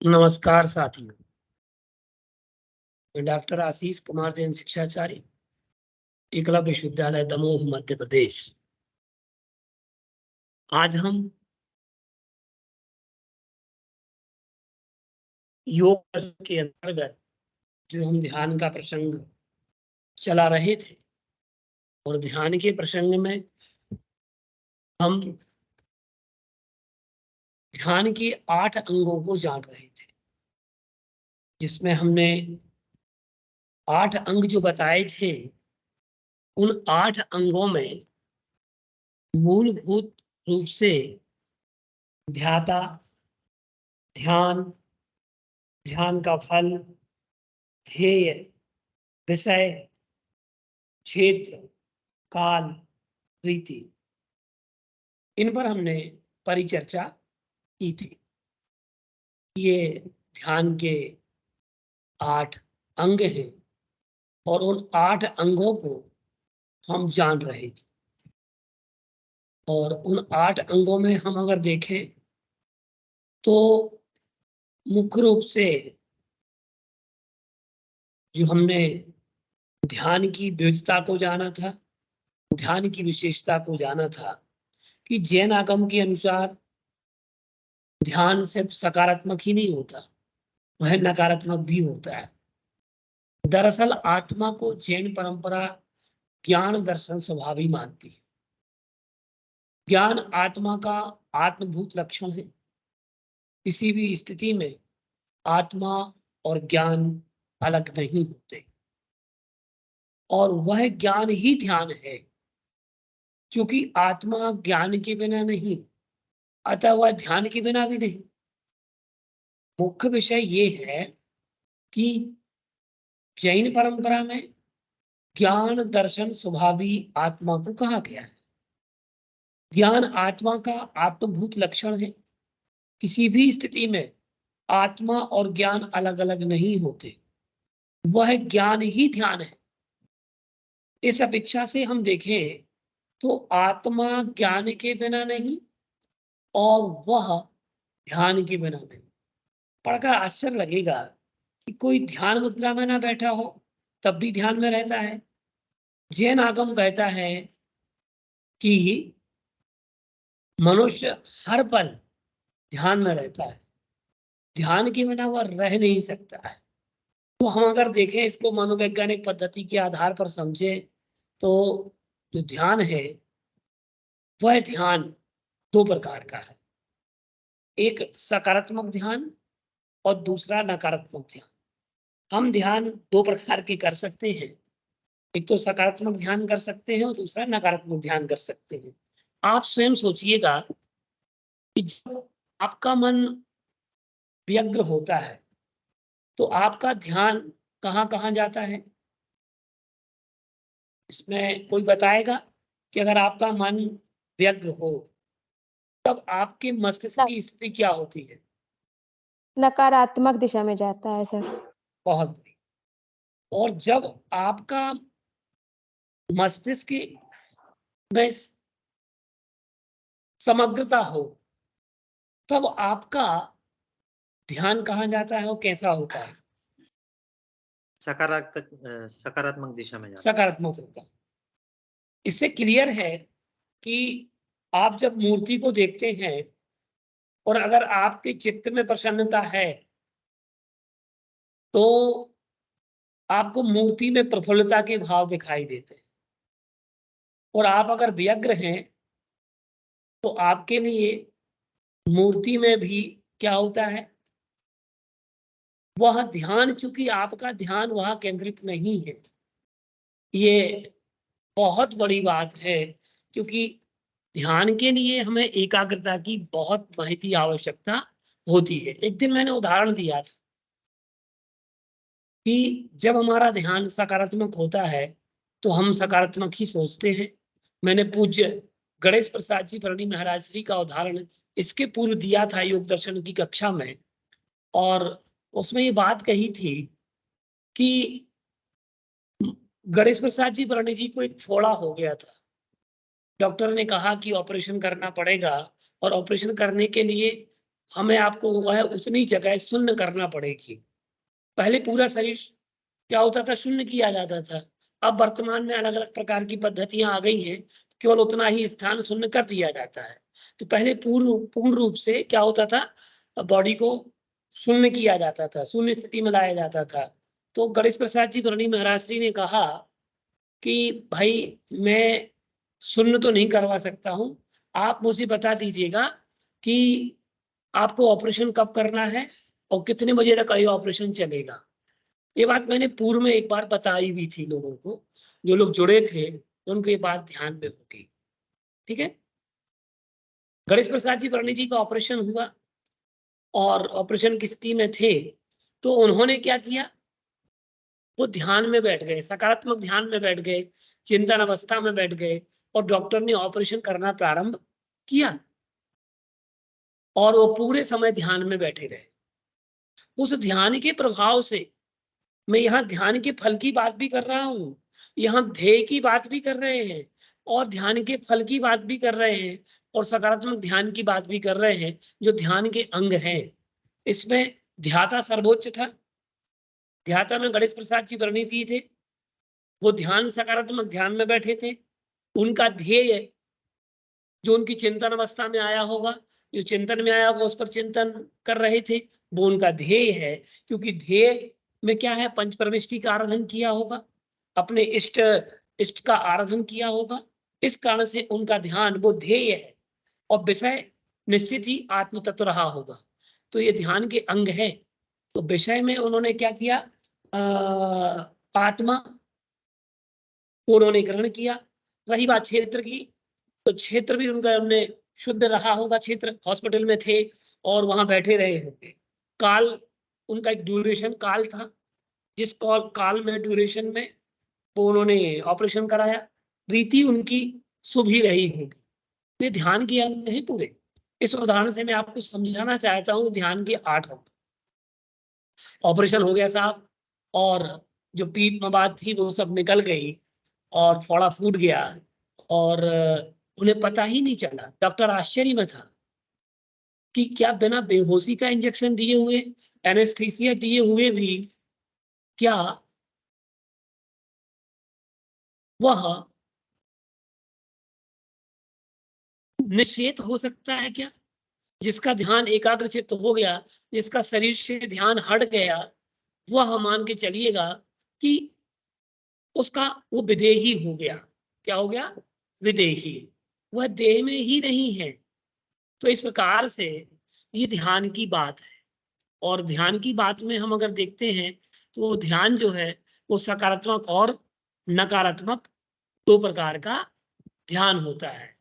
नमस्कार साथियों, मैं डॉक्टर आशीष कुमार जैन, शिक्षाचार्य, एकलव्य विश्वविद्यालय दमोह, मध्य प्रदेश। आज हम योग के अंतर्गत जो हम ध्यान का प्रसंग चला रहे थे, और ध्यान के प्रसंग में हम ध्यान के 8 अंगों को जान रहे थे, जिसमें हमने 8 अंग जो बताए थे, उन 8 अंगों में मूलभूत रूप से ध्याता, ध्यान, ध्यान का फल, ध्येय, विषय, क्षेत्र, काल, प्रीति, इन पर हमने परिचर्चा की थी। ये ध्यान के 8 अंग हैं और उन 8 अंगों को हम जान रहे थे। और उन 8 अंगों में हम अगर देखें तो मुख्य रूप से जो हमने ध्यान की विविधता को जाना था, ध्यान की विशेषता को जाना था, कि जैन आगम के अनुसार ध्यान सिर्फ सकारात्मक ही नहीं होता, वह नकारात्मक भी होता है। दरअसल आत्मा को जैन परंपरा ज्ञान दर्शन स्वभावी मानती है। ज्ञान आत्मा का आत्मभूत लक्षण है। किसी भी स्थिति में आत्मा और ज्ञान अलग नहीं होते, और वह ज्ञान ही ध्यान है। क्योंकि आत्मा ज्ञान के बिना नहीं, अतः वह ध्यान के बिना भी नहीं। मुख्य विषय ये है कि जैन परंपरा में ज्ञान दर्शन स्वभावी आत्मा को कहा गया है। ज्ञान आत्मा का आत्मभूत लक्षण है। किसी भी स्थिति में आत्मा और ज्ञान अलग अलग नहीं होते, वह ज्ञान ही ध्यान है। इस अपेक्षा से हम देखें तो आत्मा ज्ञान के बिना नहीं और वह ध्यान के बिना नहीं। पढ़कर आश्चर्य लगेगा कि कोई ध्यान मुद्रा में ना बैठा हो तब भी ध्यान में रहता है। जैन आगम कहता है कि मनुष्य हर पल ध्यान में रहता है, ध्यान के बिना वह रह नहीं सकता है। तो हम अगर देखें, इसको मनोवैज्ञानिक पद्धति के आधार पर समझें, तो जो ध्यान है वह ध्यान 2 प्रकार का है। एक सकारात्मक ध्यान और दूसरा नकारात्मक ध्यान। हम ध्यान 2 प्रकार के कर सकते हैं। एक तो सकारात्मक ध्यान कर सकते हैं और दूसरा नकारात्मक ध्यान कर सकते हैं। आप स्वयं सोचिएगा कि जब आपका मन व्यग्र होता है तो आपका ध्यान कहाँ-कहाँ जाता है? इसमें कोई बताएगा कि अगर आपका मन व्यग्र हो तब आपके मस्तिष्क न- की स्थिति क्या होती है? नकारात्मक दिशा में जाता है सर। बहुत बड़ी। और जब आपका मस्तिष्क में समग्रता हो तब आपका ध्यान कहाँ जाता है और कैसा होता है? सकारात्मक दिशा में जाता सकारात्मक होता है। इससे क्लियर है कि आप जब मूर्ति को देखते हैं और अगर आपके चित्त में प्रसन्नता है तो आपको मूर्ति में प्रफुल्लता के भाव दिखाई देते हैं। और आप अगर व्यग्र हैं तो आपके लिए मूर्ति में भी क्या होता है? वह ध्यान, चूंकि आपका ध्यान वहां केंद्रित नहीं है। ये बहुत बड़ी बात है, क्योंकि ध्यान के लिए हमें एकाग्रता की बहुत महती आवश्यकता होती है। एक दिन मैंने उदाहरण दिया था कि जब हमारा ध्यान सकारात्मक होता है तो हम सकारात्मक ही सोचते हैं। मैंने पूज्य गणेश प्रसाद जी परणी महाराज जी का उदाहरण इसके पूर्व दिया था योग दर्शन की कक्षा में, और उसमें ये बात कही थी कि गणेश प्रसाद जी परणी जी को एक फोड़ा हो गया था। डॉक्टर ने कहा कि ऑपरेशन करना पड़ेगा, और ऑपरेशन करने के लिए हमें आपको वह उतनी जगह शून्य करना पड़ेगी। पहले पूरा शरीर क्या होता था, शून्य किया जाता था। अब वर्तमान में अलग अलग प्रकार की पद्धतियां आ गई हैं, केवल उतना ही स्थान शून्य कर दिया जाता है। तो पहले पूर्ण रूप से क्या होता था, बॉडी को शून्य किया जाता था, शून्य स्थिति में लाया जाता था। तो गणेश प्रसाद जी बरनी महाराज श्री ने कहा कि भाई मैं शून्य तो नहीं करवा सकता हूं, आप मुझे बता दीजिएगा कि आपको ऑपरेशन कब करना है और कितने बजे तक ये ऑपरेशन चलेगा। ये बात मैंने पूर्व में एक बार बताई हुई थी लोगों को, जो लोग जुड़े थे उनको ये बात ध्यान में होगी। ठीक है, गणेश प्रसाद जी बरनी जी का ऑपरेशन हुआ और ऑपरेशन की स्थिति में थे, तो उन्होंने क्या किया, वो ध्यान में बैठ गए, सकारात्मक ध्यान में बैठ गए, चिंतन अवस्था में बैठ गए और डॉक्टर ने ऑपरेशन करना प्रारंभ किया और वो पूरे समय ध्यान में बैठे रहे। उस ध्यान के प्रभाव से, मैं यहाँ ध्यान के फल की बात भी कर रहा हूँ, यहाँ ध्येय की बात भी कर रहे हैं और ध्यान के फल की बात भी कर रहे हैं और सकारात्मक ध्यान की बात भी कर रहे हैं, जो ध्यान के अंग हैं। इसमें ध्याता सर्वोच्च था, ध्याता में गणेश प्रसाद जी बरनी जी थे, वो ध्यान सकारात्मक ध्यान में बैठे थे। उनका ध्येय जो उनकी चिंतन अवस्था में आया होगा, जो चिंतन में आया होगा उस पर चिंतन कर रहे थे, वो उनका ध्येय है। क्योंकि ध्येय में क्या है, पंच परमेष्टि का आराधन किया होगा, अपने इष्ट का आराधन किया होगा, इस कारण से उनका ध्यान वो ध्येय है और विषय निश्चित ही आत्म तत्व रहा होगा। तो ये ध्यान के अंग है। तो विषय में उन्होंने क्या किया, आत्मा को उन्होंने ग्रहण किया। रही बात क्षेत्र की, तो क्षेत्र भी उनका उनने शुद्ध रहा होगा, क्षेत्र हॉस्पिटल में थे और वहां बैठे रहे होंगे। काल उनका एक ड्यूरेशन काल था, जिस काल में ड्यूरेशन में वो उन्होंने ऑपरेशन कराया। रीति उनकी शुभ ही रही होगी। ये ध्यान के अंग है पूरे। इस उदाहरण से मैं आपको समझाना चाहता हूँ, ध्यान के 8 अंग। ऑपरेशन हो गया साहब और जो पीठ मवाद थी वो सब निकल गई और फोड़ा फूट गया और उन्हें पता ही नहीं चला। डॉक्टर आश्चर्य में था कि क्या बिना बेहोशी का इंजेक्शन दिए हुए, एनेस्थीसिया दिए हुए भी क्या वह निश्चेत हो सकता है क्या? जिसका ध्यान एकाग्रचित्त हो गया, जिसका शरीर से ध्यान हट गया, वह मान के चलिएगा कि उसका वो विदेही हो गया। क्या हो गया? विदेही। वह देह में ही नहीं है। तो इस प्रकार से ये ध्यान की बात है। और ध्यान की बात में हम अगर देखते हैं तो वो ध्यान जो है वो सकारात्मक और नकारात्मक 2 प्रकार का ध्यान होता है।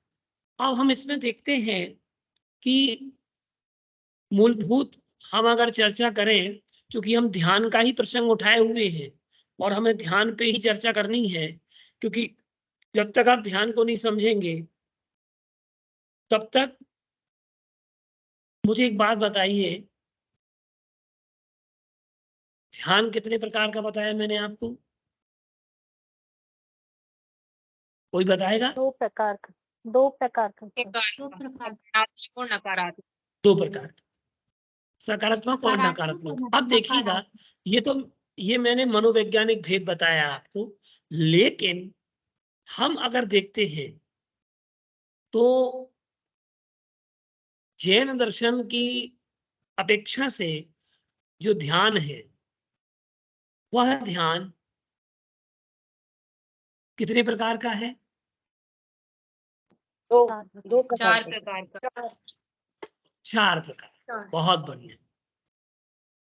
अब हम इसमें देखते हैं कि मूलभूत हम अगर चर्चा करें, क्योंकि हम ध्यान का ही प्रसंग उठाए हुए हैं और हमें ध्यान पे ही चर्चा करनी है, क्योंकि जब तक आप ध्यान को नहीं समझेंगे तब तक। मुझे एक बात बताइए, ध्यान कितने प्रकार का बताया मैंने आपको? कोई बताएगा? 2 प्रकार का, 2 प्रकार का। 2 प्रकार, और नकारात्मक। 2 प्रकार, सकारात्मक और नकारात्मक। अब देखिएगा, ये मैंने मनोवैज्ञानिक भेद बताया आपको, लेकिन हम अगर देखते हैं तो जैन दर्शन की अपेक्षा से जो ध्यान है, वह ध्यान कितने प्रकार का है? 2 4 प्रकार का। 4 प्रकार। बहुत बढ़िया।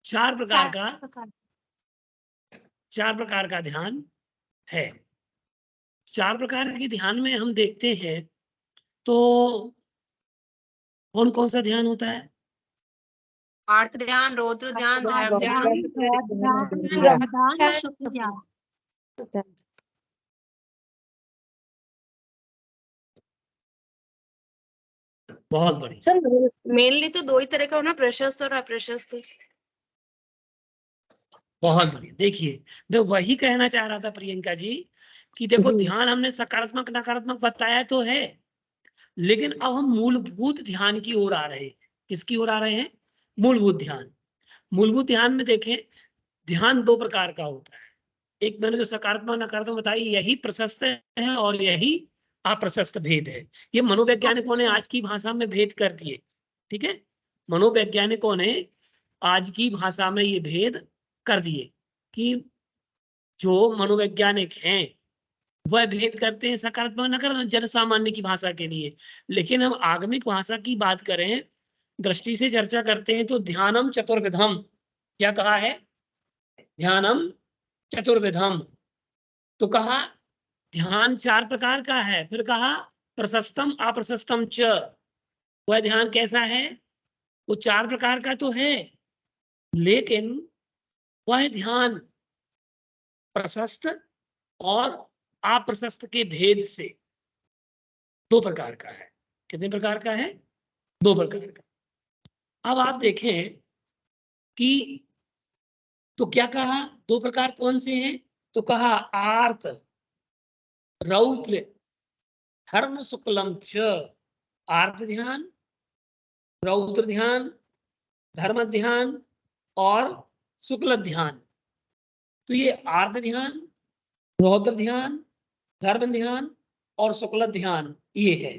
4 प्रकार का ध्यान है। 4 प्रकार के ध्यान में हम देखते हैं तो कौन कौन सा ध्यान होता है? आर्त ध्यान, रौद्र ध्यान, धर्म ध्यान, शुक्र ध्यान। बहुत बढ़िया। सर मेनली तो 2 ही तरह का होना, प्रशस्त और अप्रशस्त। बहुत बढ़िया। देखिए, मैं वही कहना चाह रहा था प्रियंका जी कि देखो, ध्यान हमने सकारात्मक नकारात्मक बताया तो है, लेकिन अब हम मूलभूत ध्यान की ओर आ रहे हैं। किसकी ओर आ रहे हैं? मूलभूत ध्यान। मूलभूत ध्यान में देखें, ध्यान दो प्रकार का होता है। एक मैंने जो सकारात्मक नकारात्मक बताई, यही प्रशस्त है और यही अप्रशस्त भेद है। ये मनोवैज्ञानिकों ने आज की भाषा में भेद कर दिए। ठीक है, मनोवैज्ञानिकों ने आज की भाषा में ये भेद कर दिए कि जो मनोवैज्ञानिक हैं वह भेद करते हैं सकारात्मक नकारात्मक जन सामान्य की भाषा के लिए। लेकिन हम आगमिक भाषा की बात करें, दृष्टि से चर्चा करते हैं, तो ध्यानम चतुर्विधम, क्या कहा है? ध्यानम चतुर्विधम। तो कहा ध्यान 4 प्रकार का है, फिर कहा प्रशस्तम अप्रशस्तम च। वह ध्यान कैसा है? वो 4 प्रकार का तो है, लेकिन वह ध्यान प्रशस्त और अप्रशस्त के भेद से 2 प्रकार का है। कितने प्रकार का है? 2 प्रकार का। अब आप देखें कि तो क्या कहा, 2 प्रकार कौन से हैं? तो कहा आर्त रौद्र धर्म शुक्लम च। आर्त ध्यान, रौद्र ध्यान, धर्म ध्यान और शुक्ल ध्यान। तो ये आर्त ध्यान, रौद्र ध्यान, धर्म ध्यान और शुक्ल ध्यान ये है।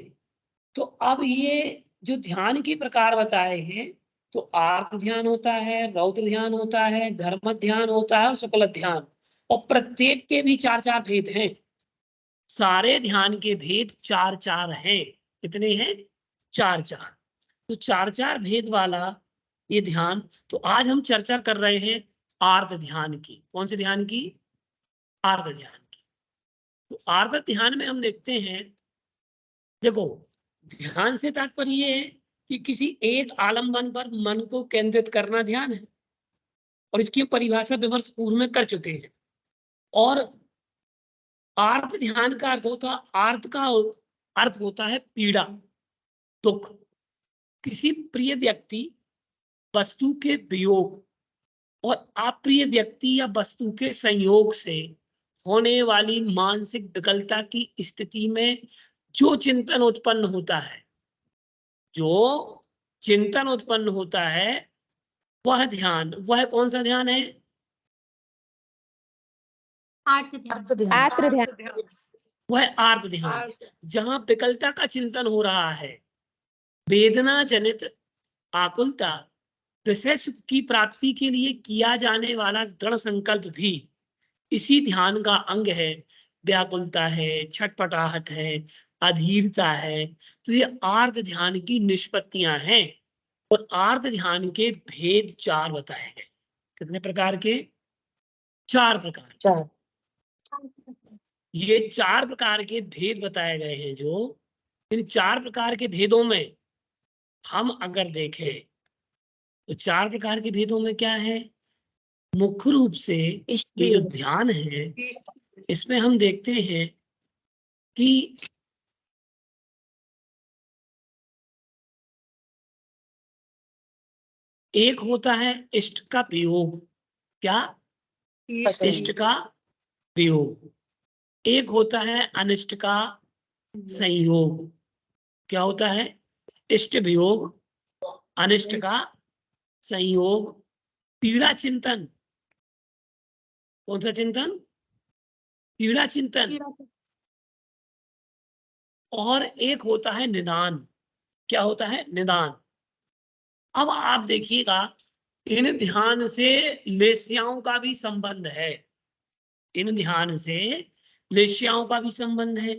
तो अब ये जो ध्यान के प्रकार बताए हैं, तो आर्त ध्यान होता है, रौद्र ध्यान होता है, धर्म ध्यान होता है और शुक्ल ध्यान, और प्रत्येक के भी 4-4 भेद हैं। सारे ध्यान के भेद 4-4 हैं। कितने हैं? 4-4। तो 4-4 भेद वाला ये ध्यान। तो आज हम चर्चा कर रहे हैं आर्त ध्यान की। कौन से ध्यान की? आर्त ध्यान की। तो आर्त ध्यान में हम देखते हैं, देखो ध्यान से तात्पर्य ये है कि किसी एक आलम्बन पर मन को केंद्रित करना ध्यान है, और इसकी परिभाषा विमर्श पूर्व में कर चुके हैं। और आर्त ध्यान का अर्थ होता, आर्त का अर्थ होता है पीड़ा, दुख। किसी प्रिय व्यक्ति वस्तु के वियोग और अप्रिय व्यक्ति या वस्तु के संयोग से होने वाली मानसिक विकलता की स्थिति में जो चिंतन उत्पन्न होता है, जो चिंतन उत्पन्न होता है, वह ध्यान, वह कौन सा ध्यान है? आर्त ध्यान। वह आर्त ध्यान, जहां विकलता का चिंतन हो रहा है, वेदना जनित आकुलता, विषय सुख की प्राप्ति के लिए किया जाने वाला दृढ़ संकल्प भी इसी ध्यान का अंग है। व्याकुलता है, छटपटाहट है, अधीरता है। तो ये आर्त ध्यान की निष्पत्तियां हैं। और आर्त ध्यान के भेद 4 बताए गए। कितने प्रकार के? 4 प्रकार। ये 4 प्रकार के भेद बताए गए हैं। जो इन 4 प्रकार के भेदों में हम अगर देखें, तो 4 प्रकार के भेदों में क्या है? मुख्य रूप से ये जो ध्यान है, इसमें हम देखते हैं कि एक होता है इष्ट का वियोग। क्या? इष्ट का वियोग। एक होता है अनिष्ट का संयोग। क्या होता है? इष्ट वियोग, अनिष्ट का संयोग। पीड़ा चिंतन। कौन सा चिंतन? पीड़ा चिंतन। और एक होता है निदान। क्या होता है? निदान। अब आप देखिएगा, इन ध्यान से लेस्याओं का भी संबंध है। इन ध्यान से लेस्याओं का भी संबंध है।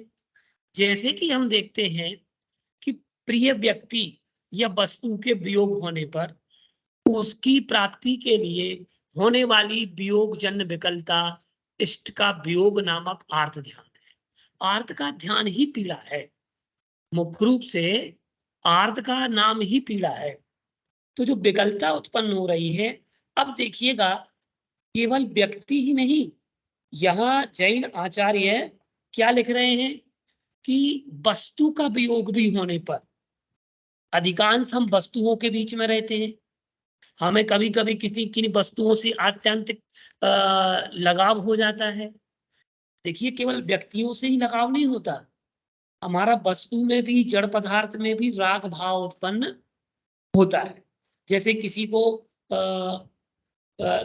जैसे कि हम देखते हैं कि प्रिय व्यक्ति या वस्तु के वियोग होने पर उसकी प्राप्ति के लिए होने वाली वियोग जन्य विकलता इष्ट का वियोग नामक आर्त ध्यान है। आर्त का ध्यान ही पीड़ा है। मुख्य रूप से आर्त का नाम ही पीड़ा है। तो जो विकलता उत्पन्न हो रही है, अब देखिएगा, केवल व्यक्ति ही नहीं, यहाँ जैन आचार्य क्या लिख रहे हैं कि वस्तु का वियोग भी होने पर, अधिकांश हम वस्तुओं के बीच में रहते हैं, हमें कभी कभी किसी किन वस्तुओं से आत्यंतिक लगाव हो जाता है। देखिए, केवल व्यक्तियों से ही लगाव नहीं होता, हमारा वस्तु में भी, जड़ पदार्थ में भी राग भाव उत्पन्न होता है। जैसे किसी को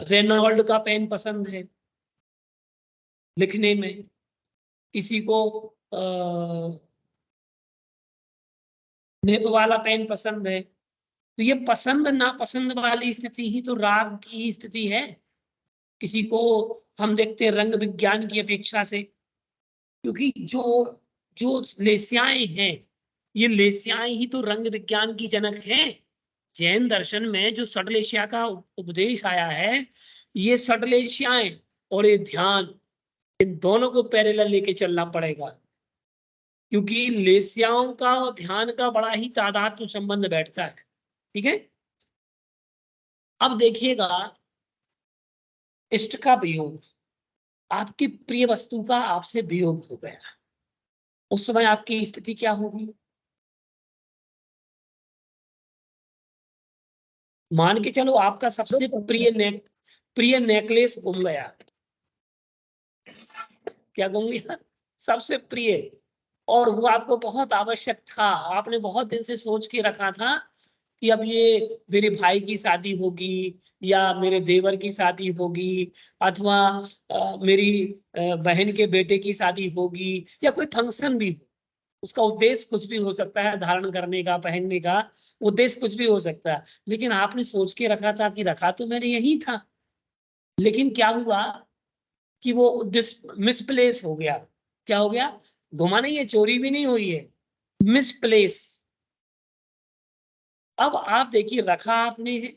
रेनॉल्ड का पेन पसंद है लिखने में, किसी को निब वाला पेन पसंद है। तो ये पसंद नापसंद वाली स्थिति ही तो राग की स्थिति है। किसी को हम देखते हैं रंग विज्ञान की अपेक्षा से, क्योंकि जो जो लेस्याएं हैं, ये लेस्याएं ही तो रंग विज्ञान की जनक है। जैन दर्शन में जो षड्लेस्या का उपदेश आया है, ये षड्लेस्याएं और ये ध्यान, इन दोनों को पैरेलल लेके चलना पड़ेगा, क्योंकि लेस्याओं का और ध्यान का बड़ा ही तादात्म्य संबंध बैठता है। ठीक है, अब देखिएगा इष्ट का वियोग, आपकी प्रिय वस्तु का आपसे वियोग हो गया, उस समय आपकी स्थिति क्या होगी? मान के चलो आपका सबसे प्रिय नेकलेस गुम गया। क्या गुम गया? सबसे प्रिय, और वो आपको बहुत आवश्यक था, आपने बहुत दिन से सोच के रखा था कि अब ये मेरे भाई की शादी होगी या मेरे देवर की शादी होगी अथवा मेरी बहन के बेटे की शादी होगी या कोई फंक्शन भी हो, उसका उद्देश्य कुछ भी हो सकता है, धारण करने का, पहनने का उद्देश्य कुछ भी हो सकता है, लेकिन आपने सोच के रखा था कि रखा तो मैंने यही था, लेकिन क्या हुआ कि वो उद्देश्य मिसप्लेस हो गया। क्या हो गया? घुमा नहीं है, चोरी भी नहीं हुई है, मिसप्लेस। अब आप देखिए, रखा आपने है,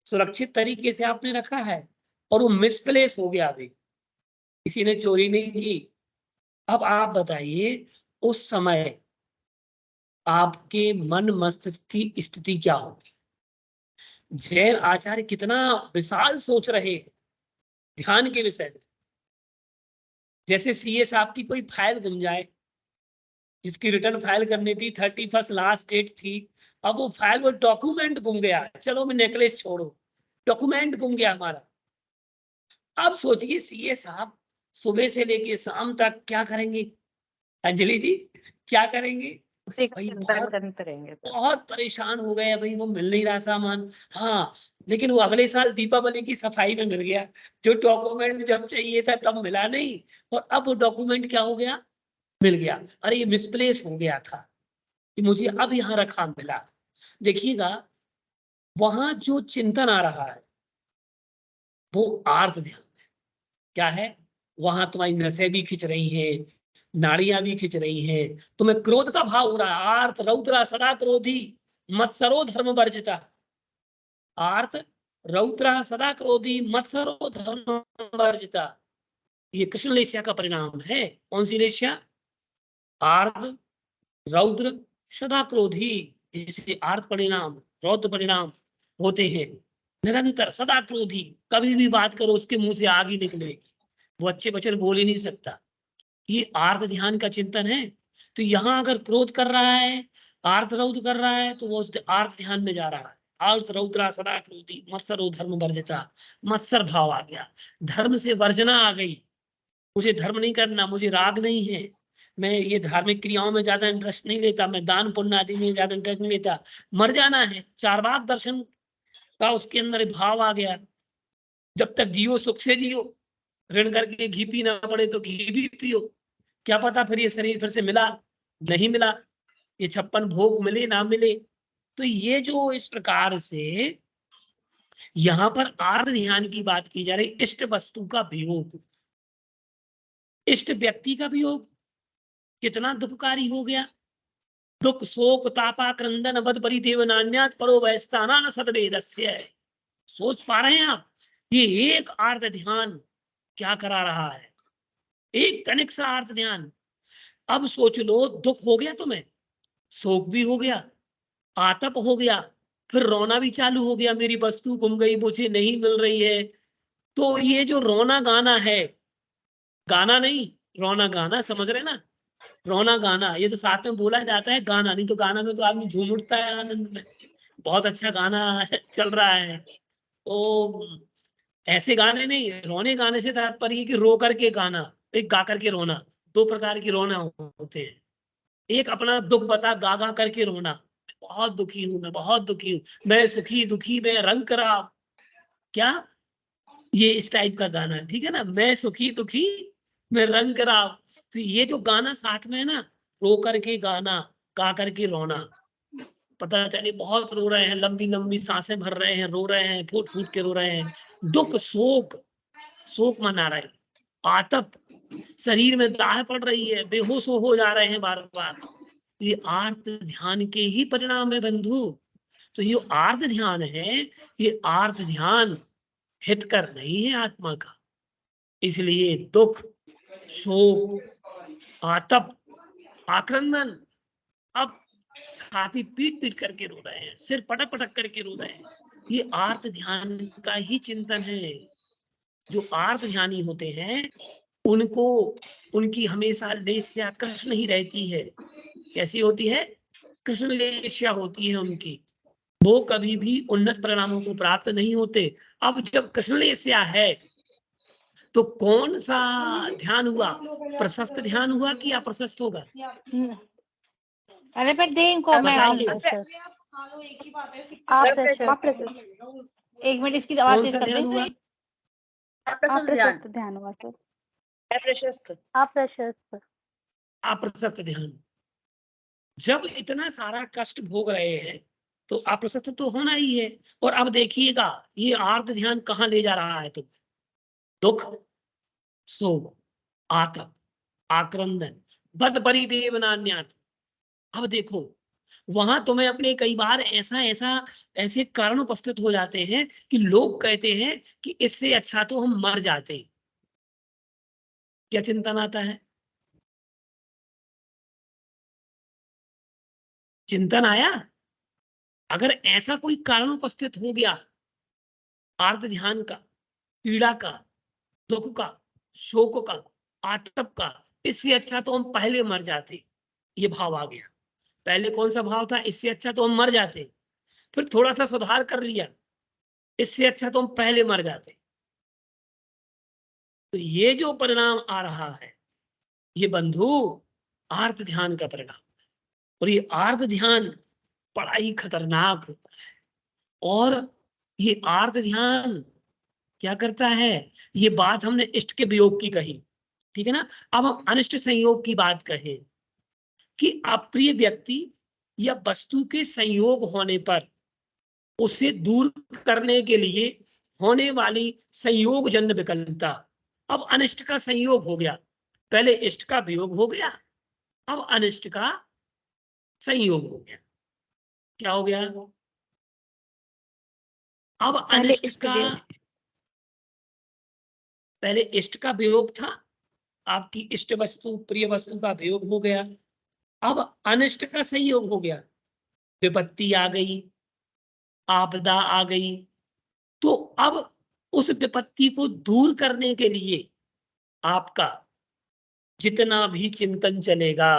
सुरक्षित तरीके से आपने रखा है, और वो मिसप्लेस हो गया, अभी किसी ने चोरी नहीं की। अब आप बताइए उस समय आपके मन मस्तिष्क की स्थिति क्या होगी? जैन आचार्य कितना विशाल सोच रहे ध्यान के विषय में। जैसे सीए साहब की कोई फाइल गुम जाए, जिसकी रिटर्न फाइल करनी थी, 31 लास्ट डेट थी, अब वो फाइल, वो डॉक्यूमेंट गुम गया, चलो मैं नेकलेस छोड़ो, डॉक्यूमेंट गुम गया हमारा। अब सोचिए सीए साहब सुबह से लेके शाम तक क्या करेंगे? अंजलि जी क्या करेंगे? उसी का भाई चिंतन बहुत करते रहेंगे तो। बहुत परेशान हो गए भाई, वो मिल नहीं रहा सामान। हाँ, लेकिन वो अगले साल दीपावली की सफाई में मिल गया, जो डॉक्यूमेंट जब चाहिए था तब मिला नहीं, और अब वो डॉक्यूमेंट क्या हो गया? मिल गया। अरे ये मिसप्लेस हो गया था, कि मुझे अब यहाँ रखा मिला। देखिएगा वहां जो चिंतन आ रहा है वो आर्त ध्यान है। क्या है? वहां तुम्हारी नसें भी खिंच रही हैं, नाड़ियां भी खिंच रही हैं, तुम्हें क्रोध का भाव हो रहा है। आर्त रौद्रा सदा क्रोधी मत्सरो धर्म वर्जिता। आर्त रौद्रा सदा क्रोधी मत्सरो धर्म वर्जिता, ये कृष्ण लेस्या का परिणाम है। कौन सी लेस्या? आर्त रौद्र सदा क्रोधी, जिसे आर्त परिणाम रौद्र परिणाम होते हैं। निरंतर सदा क्रोधी, कभी भी बात करो उसके मुंह से आग ही निकलेगी, वो अच्छे वचन बोल ही नहीं सकता। ये आर्त ध्यान का चिंतन है। तो यहाँ अगर क्रोध कर रहा है, आर्त रौद्र कर रहा है, तो वो आर्त ध्यान में जा रहा है। आर्त रौद्रा सदा क्रोधी मत्सरो धर्म वर्जिता, मत्सर भाव आ गया, धर्म से वर्जना आ गई। मुझे धर्म नहीं करना, मुझे राग नहीं है, मैं ये धार्मिक क्रियाओं में ज्यादा इंटरेस्ट नहीं लेता, मैं दान पुण्य आदि में ज्यादा इंटरेस्ट नहीं लेता, मर जाना है। चारवाक दर्शन का उसके अंदर भाव आ गया, जब तक जियो सुख से जियो, ऋण करके घी पीना पड़े तो घी भी पियो, क्या पता फिर ये शरीर फिर से मिला नहीं मिला, ये 56 भोग मिले ना मिले। तो ये जो इस प्रकार से यहाँ पर आर्त ध्यान की बात की जा रही, इष्ट वस्तु का वियोग, इष्ट व्यक्ति का वियोग कितना दुखकारी हो गया। दुख शोक तापा क्रंदन बद परिदेव नान्यात परो वैस्ताना सदवेदस्य। सोच पा रहे हैं आप? ये एक आर्त ध्यान क्या करा रहा है, एक कनिक सा आर्त ध्यान। अब सोच लो, दुख हो गया तुम्हें, शोक भी हो गया, आतप हो गया, फिर रोना भी चालू हो गया, मेरी वस्तु गुम गई, मुझे नहीं मिल रही है। तो ये जो रोना गाना है, गाना नहीं रोना गाना, समझ रहे ना? रोना गाना, ये तो साथ में बोला जाता है गाना, नहीं तो गाना में तो आदमी झूम उठता है आनंद में, बहुत अच्छा गाना चल रहा है। तो ऐसे गाने नहीं, रोने गाने से तात्पर्य कि रो करके गाना, एक गा करके रोना। दो प्रकार की रोना होते हैं, एक अपना दुख बता गा गा करके रोना, बहुत दुखी हूं, मैं बहुत दुखी हूं, मैं सुखी दुखी में रंग करा, क्या ये इस टाइप का गाना, ठीक है ना, मैं सुखी दुखी मैं रंग करा। तो ये जो गाना साथ में है ना, रो करके गाना, गा करके रोना, पता चले बहुत रो रहे हैं, लंबी लंबी सांसें भर रहे हैं, रो रहे हैं, फूट फूट के रो रहे हैं, दुख शोक, शोक मना रहे हैं, आतप, शरीर में दाह पड़ रही है, बेहोश हो जा रहे हैं बार बार। ये आर्त ध्यान के ही परिणाम है बंधु। तो ये आर्त ध्यान है, ये आर्त ध्यान हितकर नहीं है आत्मा का। इसलिए दुख, शोक, आतप, आक्रंदन, अब छाती पीट पीट करके रो रहे हैं, सिर पटक पटक करके रो रहे हैं, ये आर्त ध्यान का ही चिंतन है। जो आर्त ध्यानी होते हैं उनको, उनकी हमेशा लेस्या कृष्ण ही रहती है। कैसी होती है? कृष्ण लेस्या होती है उनकी, वो कभी भी उन्नत परिणामों को प्राप्त नहीं होते। अब जब कृष्ण लेस्या है तो कौन सा ध्यान हुआ? प्रशस्त ध्यान हुआ कि अप्रशस्त होगा? अरे पर दे इनको, मैं बताइए। एक मिनट इसकी आवाज कौन तेज सा कर ध्यान दे। हुआ? अप्रशस्त ध्यान हुआ सर। अप्रशस्त। अप्रशस्त ध्यान। जब इतना सारा कष्ट भोग रहे हैं तो अप्रशस्त तो होना ही है। और अब देखिएगा ये आर्त ध्यान कहाँ ले जा रहा है तुम्हें? दुख, शोक, आतप, आक्रंदन, बद परिदेव नान्यात। अब देखो वहां तुम्हें अपने कई बार ऐसे कारण उपस्थित हो जाते हैं कि लोग कहते हैं कि इससे अच्छा तो हम मर जाते। क्या चिंतन आता है? चिंतन आया? अगर ऐसा कोई कारण उपस्थित हो गया आर्त ध्यान का, पीड़ा का, दुख का, शोक का, आतप का, इससे अच्छा तो हम पहले मर जाते, ये भाव आ गया। पहले कौन सा भाव था? इससे अच्छा तो हम मर जाते। फिर थोड़ा सा सुधार कर लिया, इससे अच्छा तो हम पहले मर जाते। तो ये जो परिणाम आ रहा है ये बंधु आर्त ध्यान का परिणाम है। और ये आर्त ध्यान बड़ा ही खतरनाक होता है। और ये आर्त ध्यान क्या करता है? ये बात हमने इष्ट के वियोग की कही, ठीक है ना। अब हम अनिष्ट संयोग की बात कहें कि अप्रिय व्यक्ति या वस्तु के संयोग होने पर उसे दूर करने के लिए होने वाली संयोग जन्य विकलता। अब अनिष्ट का संयोग हो गया, पहले इष्ट का वियोग हो गया, अब अनिष्ट का संयोग हो गया। क्या हो गया? अब अनिष्ट का, पहले इष्ट का वियोग था, आपकी इष्ट वस्तु प्रिय वस्तु का वियोग हो गया। अब अनिष्ट का संयोग हो गया, विपत्ति आ गई, आपदा आ गई। तो अब उस विपत्ति को दूर करने के लिए आपका जितना भी चिंतन चलेगा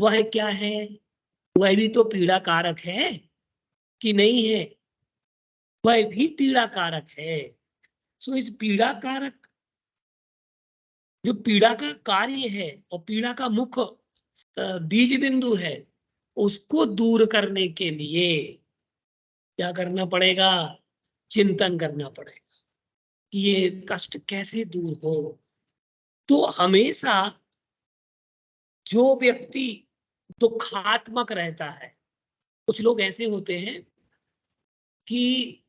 वह क्या है? वह भी तो पीड़ा कारक है कि नहीं है? वह भी पीड़ा कारक है। सो इस पीड़ा कारक, जो पीड़ा का कार्य है और पीड़ा का मुख्य बीज बिंदु है, उसको दूर करने के लिए क्या करना पड़ेगा? चिंतन करना पड़ेगा कि ये कष्ट कैसे दूर हो। तो हमेशा जो व्यक्ति दुखात्मक रहता है, कुछ लोग ऐसे होते हैं कि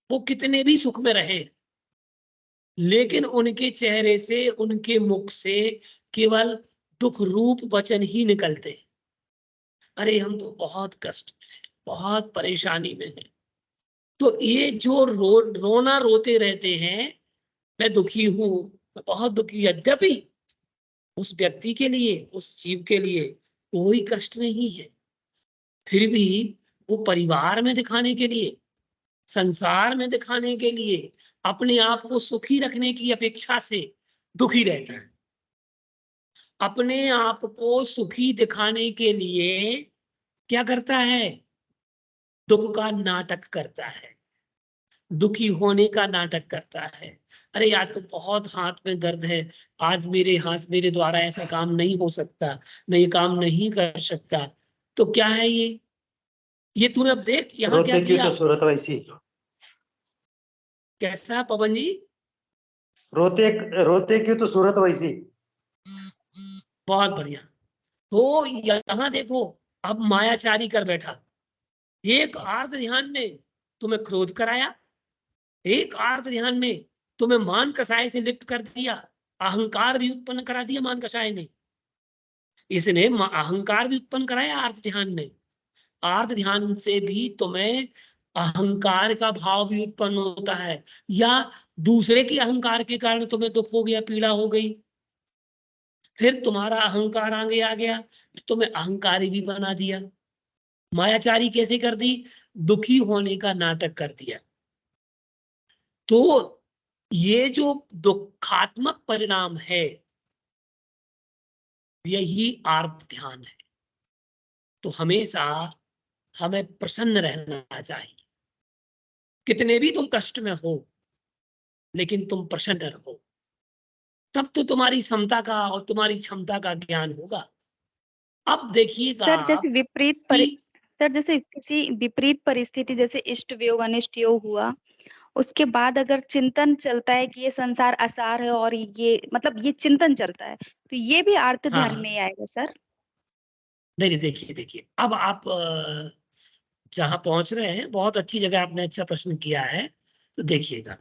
वो कितने भी सुख में रहे लेकिन उनके चेहरे से, उनके मुख से केवल दुख रूप वचन ही निकलते। अरे हम तो बहुत कष्ट में हैं, बहुत परेशानी में हैं। तो ये जो रोना रोते रहते हैं, मैं दुखी हूं, मैं बहुत दुखी, यद्यपि उस व्यक्ति के लिए, उस जीव के लिए कोई कष्ट नहीं है, फिर भी वो परिवार में दिखाने के लिए, संसार में दिखाने के लिए, अपने आप को सुखी रखने की अपेक्षा से दुखी रहता है। अपने आप को सुखी दिखाने के लिए क्या करता है? दुख का नाटक करता है, दुखी होने का नाटक करता है। अरे यार तो बहुत हाथ में दर्द है, आज मेरे द्वारा ऐसा काम नहीं हो सकता, मैं ये काम नहीं कर सकता। तो क्या है ये तूने अब देख यहाँ क्या रोते क्यों किया, तो सूरत वैसी। कैसा पवन जी? रोते रोते क्यों तो सूरत वैसी। बहुत बढ़िया। तो यहाँ देखो, अब मायाचारी कर बैठा, एक आर्त ध्यान ने तुम्हें क्रोध कराया, एक आर्त ध्यान ने तुम्हें मान कषाय से लिप्त कर दिया, अहंकार भी उत्पन्न करा दिया मान कषाय ने, इसने अहंकार भी उत्पन्न कराया आर्त ध्यान ने, आर्त ध्यान से भी तुम्हें अहंकार का भाव भी उत्पन्न होता है, या दूसरे के अहंकार के कारण तुम्हें दुख हो गया, पीड़ा हो गई, फिर तुम्हारा अहंकार आगे आ गया, तुम्हें अहंकारी भी बना दिया। मायाचारी कैसे कर दी? दुखी होने का नाटक कर दिया। तो ये जो दुखात्मक परिणाम है, यही आर्त ध्यान है। तो हमेशा हमें प्रसन्न रहना चाहिए, कितने भी तुम कष्ट में हो लेकिन तुम प्रसन्न रहो, तब तो तुम्हारी समता का और तुम्हारी क्षमता का ज्ञान होगा। अब देखिएगा सर जैसे विपरीत कि सर जैसे किसी विपरीत परिस्थिति जैसे इष्ट वियोग अनिष्ट योग हुआ, उसके बाद अगर चिंतन चलता है कि ये संसार असार है और ये मतलब ये चिंतन चलता है, तो ये भी आर्त हाँ, ध्यान में ही आएगा सर? नहीं देखिए अब आप जहां पहुंच रहे हैं, बहुत अच्छी जगह आपने अच्छा प्रश्न किया है। तो देखिएगा,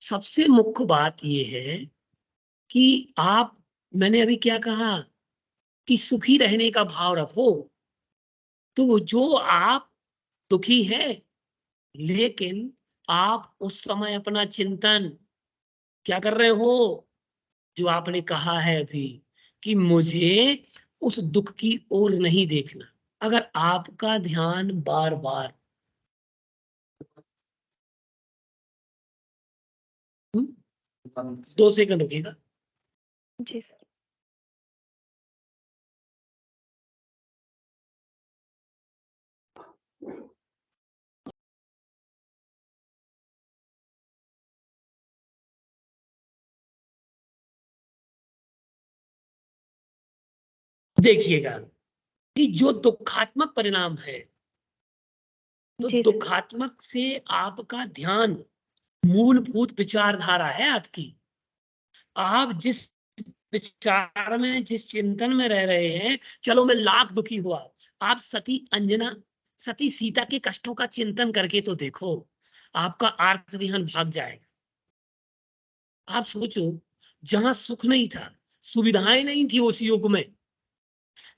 सबसे मुख्य बात यह है कि आप, मैंने अभी क्या कहा कि सुखी रहने का भाव रखो। तो जो आप दुखी हैं, लेकिन आप उस समय अपना चिंतन क्या कर रहे हो, जो आपने कहा है अभी कि मुझे उस दुख की ओर नहीं देखना। अगर आपका ध्यान बार बार 2 सेकंड रुकिएगा, जी सर। देखिएगा कि जो दुखात्मक परिणाम है, तो जी सर। दुखात्मक से आपका ध्यान मूलभूत विचारधारा है आपकी। आप जिस विचार में, जिस चिंतन में रह रहे हैं, चलो मैं लाख दुखी हुआ, आप सती अंजना, सती सीता के कष्टों का चिंतन करके तो देखो, आपका आर्त ध्यान भाग जाएगा। आप सोचो, जहां सुख नहीं था, सुविधाएं नहीं थी उस युग में,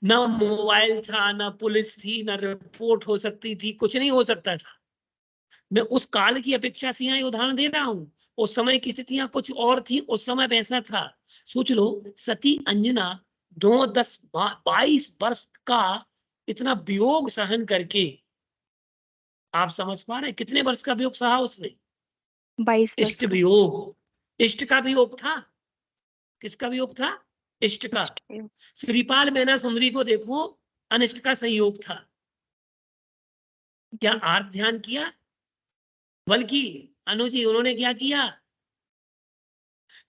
ना मोबाइल था, ना पुलिस थी, ना रिपोर्ट हो सकती थी, कुछ नहीं हो सकता था। मैं उस काल की अपेक्षा से यहाँ उदाहरण दे रहा हूँ। उस समय की स्थितियां कुछ और थी, उस समय वैसा था। सोच लो, सती अंजना 9, 10, 22 वर्ष का इतना वियोग सहन करके, आप समझ पा रहे कितने वर्ष का वियोग सहा उसने? 22 वर्ष इष्ट का। वियोग, इष्ट का वियोग था। किसका वियोग था? इष्ट का। इष्ट वियोग। श्रीपाल मैना सुंदरी को देखो, अनिष्ट का संयोग था। क्या जी सर। आर्त ध्यान किया? बल्कि अनुजी उन्होंने क्या किया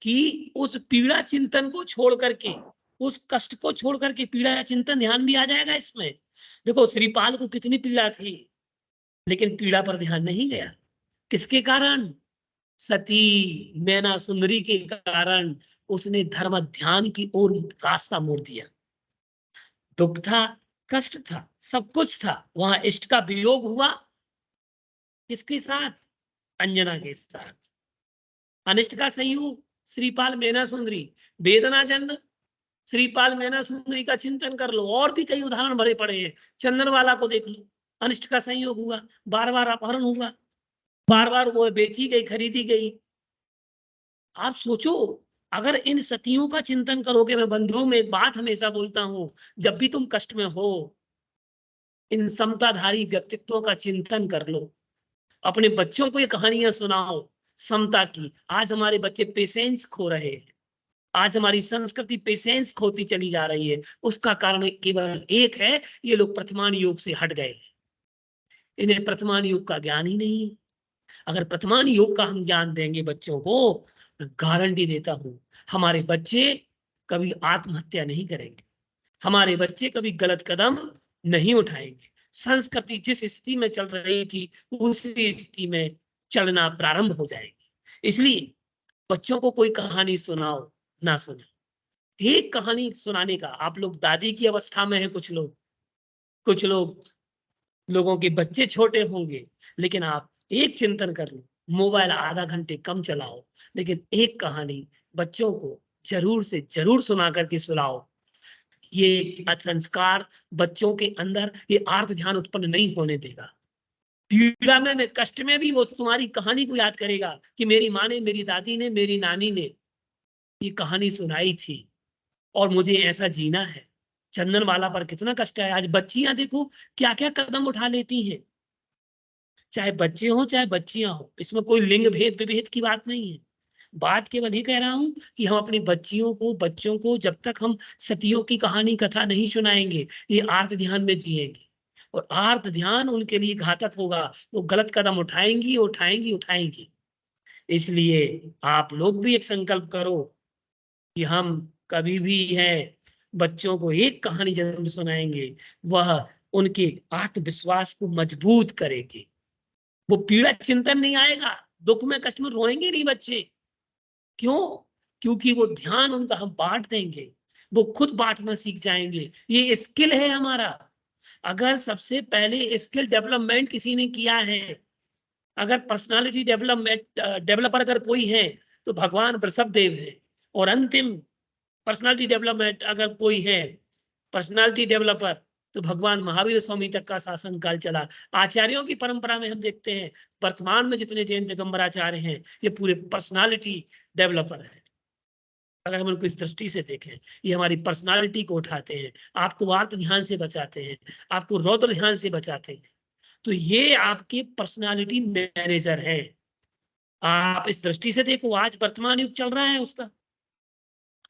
कि उस पीड़ा चिंतन को छोड़ करके, उस कष्ट को छोड़ करके, पीड़ा चिंतन ध्यान भी आ जाएगा इसमें। देखो, श्रीपाल को कितनी पीड़ा थी, लेकिन पीड़ा पर ध्यान नहीं गया। किसके कारण? सती मैना सुंदरी के कारण उसने धर्म ध्यान की ओर रास्ता मोड़ दिया। दुख था, कष्ट था, सब कुछ था, वहां इष्ट का वियोग हुआ। किसके साथ? अंजना के साथ। अनिष्ट का संयोग, श्रीपाल मैना सुंदरी, वेदना जन्म, श्रीपाल मैना सुंदरी का चिंतन कर लो। और भी कई उदाहरण भरे पड़े हैं, चंदनवाला को देख लो, अनिष्ट का संयोग हुआ, बार बार अपहरण हुआ, बार बार वो बेची गई, खरीदी गई। आप सोचो, अगर इन सतियों का चिंतन करोगे, मैं बंधुओं में एक बात हमेशा बोलता हूं, जब भी तुम कष्ट में हो, इन समताधारी व्यक्तित्वों का चिंतन कर लो। अपने बच्चों को ये कहानियां सुनाओ समता की। आज हमारे बच्चे पेशेंस खो रहे हैं, आज हमारी संस्कृति पेशेंस खोती चली जा रही है। उसका कारण केवल एक है, ये लोग प्रतिमान योग से हट गए, इन्हें प्रतिमान योग का ज्ञान ही नहीं। अगर प्रतिमान योग का हम ज्ञान देंगे बच्चों को, गारंटी देता हूं, हमारे बच्चे कभी आत्महत्या नहीं करेंगे, हमारे बच्चे कभी गलत कदम नहीं उठाएंगे। संस्कृति जिस स्थिति में चल रही थी उसी स्थिति में चलना प्रारंभ हो जाएगी। इसलिए बच्चों को कोई कहानी सुनाओ ना सुनाओ, एक कहानी सुनाने का, आप लोग दादी की अवस्था में हैं, कुछ लोगों के बच्चे छोटे होंगे, लेकिन आप एक चिंतन कर लो, मोबाइल आधा घंटे कम चलाओ, लेकिन एक कहानी बच्चों को जरूर से जरूर सुना करके सुनाओ। ये संस्कार बच्चों के अंदर ये आर्त ध्यान उत्पन्न नहीं होने देगा। पीड़ा में कष्ट में भी वो तुम्हारी कहानी को याद करेगा कि मेरी माँ ने, मेरी दादी ने, मेरी नानी ने ये कहानी सुनाई थी और मुझे ऐसा जीना है। चंदनवाला पर कितना कष्ट है। आज बच्चियां देखो क्या क्या कदम उठा लेती हैं, चाहे बच्चे हो चाहे बच्चियां हो, इसमें कोई लिंग भेद विभेद की बात नहीं है। बात केवल ये कह रहा हूं कि हम अपनी बच्चियों को, बच्चों को जब तक हम सतियों की कहानी कथा नहीं सुनाएंगे, ये आर्त ध्यान में जिएंगे और आर्त ध्यान उनके लिए घातक होगा। वो गलत कदम उठाएंगी। इसलिए आप लोग भी एक संकल्प करो कि हम कभी भी है बच्चों को एक कहानी जरूर सुनाएंगे, वह उनके आत्मविश्वास को मजबूत करेगी। वो पीड़ा चिंतन नहीं आएगा, दुख में कष्ट में रोएंगे नहीं बच्चे। क्यों? क्योंकि वो ध्यान उनका हम बांट देंगे, वो खुद बांटना सीख जाएंगे। ये स्किल है हमारा। अगर सबसे पहले स्किल डेवलपमेंट किसी ने किया है, अगर पर्सनालिटी डेवलपर अगर कोई है तो भगवान वृषभ देव है, और अंतिम पर्सनालिटी डेवलपमेंट अगर कोई है, पर्सनालिटी डेवलपर, तो भगवान महावीर स्वामी तक का शासन काल चला। आचार्यों की परंपरा में हम देखते हैं वर्तमान में जितने जैन दिगंबर आचार्य हैं ये पूरे पर्सनालिटी डेवलपर है। अगर हम उनको इस दृष्टि से देखें, ये हमारी पर्सनालिटी को उठाते हैं, आपको आर्त ध्यान से बचाते हैं, आपको रौद्र ध्यान से बचाते हैं। तो ये आपके पर्सनालिटी मैनेजर है। आप इस दृष्टि से देखो, आज वर्तमान युग चल रहा है उसका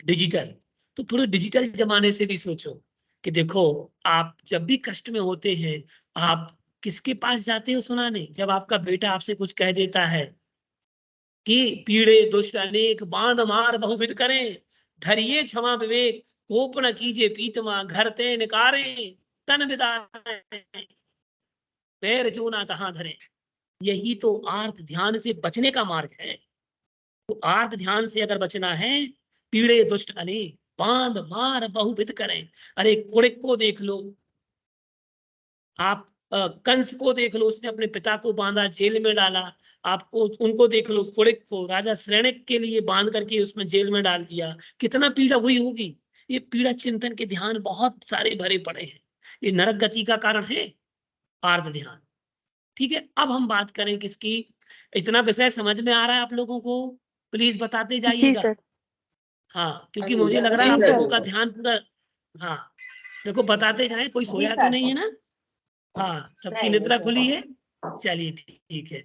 डिजिटल, तो थोड़े डिजिटल जमाने से भी सोचो कि देखो आप जब भी कष्ट में होते हैं आप किसके पास जाते हो सुनाने? जब आपका बेटा आपसे कुछ कह देता है कि पीड़े दुष्ट अनेक बांध मार बहुविध करें, धरिए क्षमा विवेक, कोप न कीजिए पीतमा, घर ते निकारे तन विदारे, पैर जो ना तहां धरे। यही तो आर्त ध्यान से बचने का मार्ग है। तो आर्त ध्यान से अगर बचना है, पीड़े दुष्ट अनेक बांध मार बहुविध करें। अरे कुड़िक को देख लो, आप कंस को देख लो, उसने अपने पिता को बांधा, जेल में डाला। आपको उनको देख लो, कुड़िक को राजा श्रेणिक के लिए बांध करके उसमें जेल में डाल दिया, कितना पीड़ा हुई होगी। ये पीड़ा चिंतन के ध्यान बहुत सारे भरे पड़े हैं, ये नरक गति का कारण है आर्त ध्यान। ठीक है, अब हम बात करें किसकी? इतना विषय समझ में आ रहा है आप लोगों को? प्लीज बताते जी जाइएगा। सर। हाँ, क्योंकि मुझे लग रहा है आप लोगों का ध्यान पूरा, हाँ देखो बताते जाए, कोई सोया तो नहीं है ना? हाँ, सबकी निद्रा खुली है। चलिए ठीक है।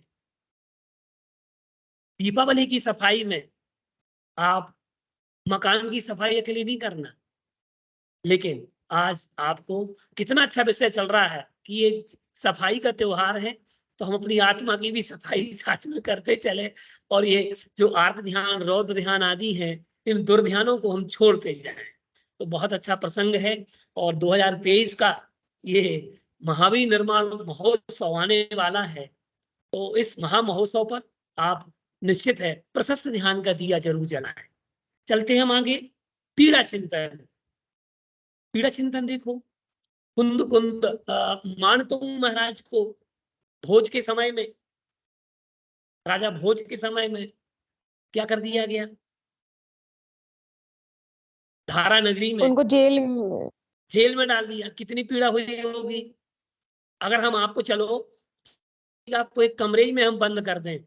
दीपावली की सफाई में आप मकान की सफाई अकेले नहीं करना, लेकिन आज आपको कितना अच्छा विषय चल रहा है कि ये सफाई का त्योहार है, तो हम अपनी आत्मा की भी सफाई साथ में करते चले, और ये जो आर्त ध्यान, रौद्र ध्यान आदि है, इन दुर्ध्यानों को हम छोड़ते जाएं। तो बहुत अच्छा प्रसंग है। और 2023 का ये महावीर निर्माण महोत्सव आने वाला है, तो इस महामहोत्सव पर आप निश्चित है प्रशस्त ध्यान का दिया जरूर जलाएं। चलते हैं हम आगे। पीड़ा चिंतन। पीड़ा चिंतन देखो, कुंद कुंद मानतुंग महाराज को भोज के समय में, राजा भोज के समय में क्या कर दिया गया? धारा नगरी में, उनको जेल में डाल दिया। कितनी पीड़ा हुई होगी। अगर हम आपको चलो आपको एक कमरे में हम बंद कर दें,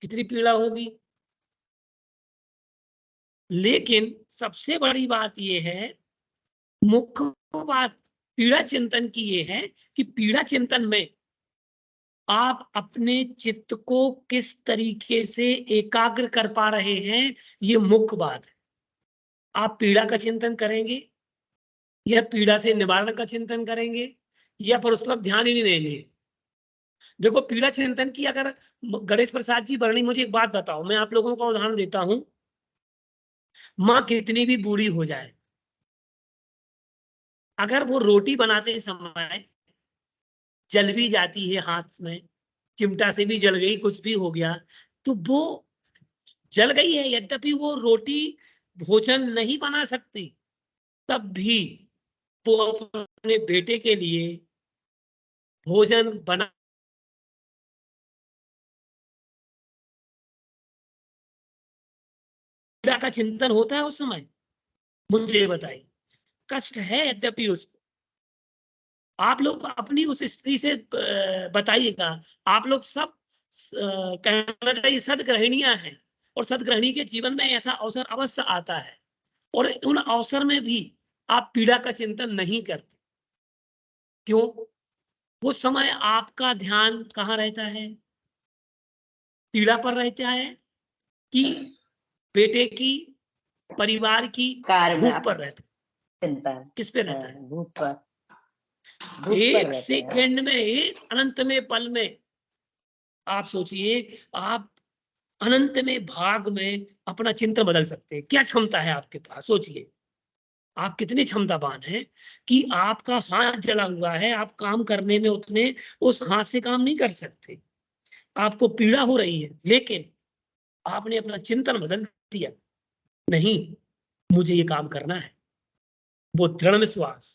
कितनी पीड़ा होगी। लेकिन सबसे बड़ी बात यह है, मुख्य बात पीड़ा चिंतन की ये है कि पीड़ा चिंतन में आप अपने चित्त को किस तरीके से एकाग्र कर पा रहे हैं, ये मुख्य बात है। आप पीड़ा का चिंतन करेंगे या पीड़ा से निवारण का चिंतन करेंगे, या पर उस तरफ ध्यान ही नहीं देंगे। देखो पीड़ा चिंतन की अगर गणेश प्रसाद जी वर्णी, मुझे एक बात बताओ, मैं आप लोगों का उदाहरण देता हूं। माँ कितनी भी बूढ़ी हो जाए, अगर वो रोटी बनाते समय जल भी जाती है हाथ में, चिमटा से भी जल गई, कुछ भी हो गया, तो वो जल गई है, यद्यपि वो रोटी भोजन नहीं बना सकती, तब भी वो अपने बेटे के लिए भोजन बना पीड़ा का चिंतन होता है उस समय? मुझे बताइए। कष्ट है यद्यपि उसको, आप लोग अपनी उस स्त्री से बताइएगा, आप लोग सब कहना चाहिए सदग्रहिणियां हैं, और सदग्रहिणी के जीवन में ऐसा अवसर अवश्य आता है, और उन अवसर में भी आप पीड़ा का चिंतन नहीं करते। क्यों? वो समय आपका ध्यान कहाँ रहता है? पीड़ा पर रहता है कि बेटे की, परिवार की कार्य में भूख पर रहता है? चिंता है, किस पे रहता है? भूख पर एक सेकंड में, एक अनंत में, पल में आप सोचिए, आप अनंत में, भाग में अपना चिंतन बदल सकते हैं। क्या क्षमता है आपके पास? सोचिए, आप कितने क्षमतावान हैं कि आपका हाथ जला हुआ है, आप काम करने में उतने उस हाथ से काम नहीं कर सकते, आपको पीड़ा हो रही है, लेकिन आपने अपना चिंतन बदल दिया, नहीं मुझे ये काम करना है। वो दृढ़ विश्वास,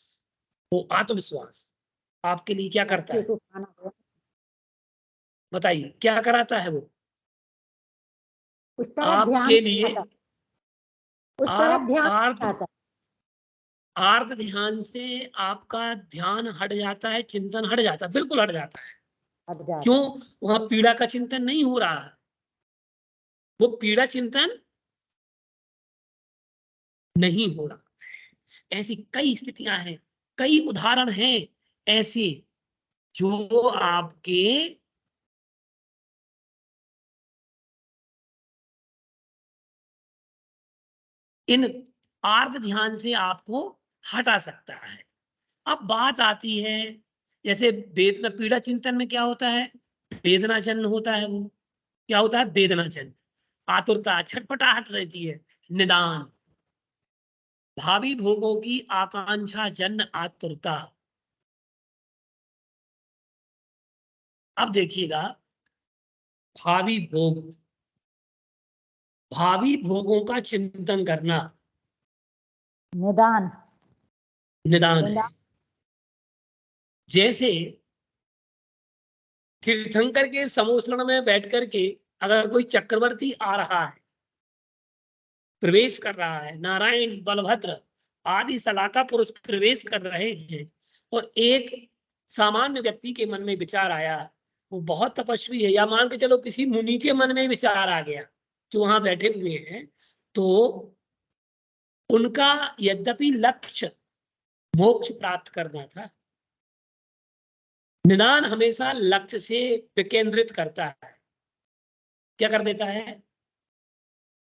वो आत्मविश्वास आपके लिए क्या करता है? बताइए, क्या कराता है वो आपके लिए? आप आर्त ध्यान से आपका ध्यान हट जाता है, चिंतन हट जाता है, बिल्कुल हट जाता है। क्यों? वहां पीड़ा का चिंतन नहीं हो रहा है, वो पीड़ा चिंतन नहीं हो रहा। ऐसी कई स्थितियां हैं, कई उदाहरण हैं ऐसे जो आपके इन आर्त ध्यान से आपको हटा सकता है। अब बात आती है, जैसे वेदना, पीड़ा चिंतन में क्या होता है? वेदना जन्य होता है। वो क्या होता है? वेदना जन्य, आतुरता, छटपटाहट रहती है, निदान, भावी भोगों की आकांक्षा जन्य आतुरता। अब देखिएगा, भावी भोग, भावी भोगों का चिंतन करना निदान, निदान है। जैसे तीर्थंकर के समोसरण में बैठ करके अगर कोई चक्रवर्ती आ रहा है, प्रवेश कर रहा है, नारायण, बलभद्र आदि सलाका पुरुष प्रवेश कर रहे हैं, और एक सामान्य व्यक्ति के मन में विचार आया, वो बहुत तपस्वी है, या मान के चलो किसी मुनि के मन में विचार आ गया जो वहां बैठे हुए हैं, तो उनका यद्यपि लक्ष्य मोक्ष प्राप्त करना था, निदान हमेशा लक्ष्य से विकेंद्रित करता है। क्या कर देता है?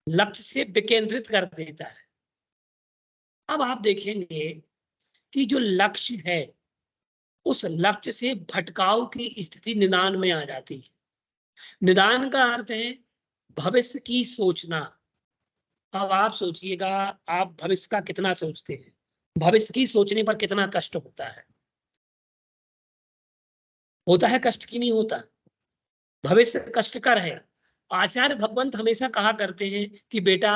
लक्ष्य से विकेंद्रित कर देता है। अब आप देखेंगे कि जो लक्ष्य है, उस लक्ष्य से भटकाव की स्थिति निदान में आ जाती है। निदान का अर्थ है भविष्य की सोचना। अब आप सोचिएगा, आप भविष्य का कितना सोचते हैं? भविष्य की सोचने पर कितना कष्ट होता है? होता है कष्ट की नहीं होता? भविष्य कष्टकर है। आचार्य भगवंत हमेशा कहा करते हैं कि बेटा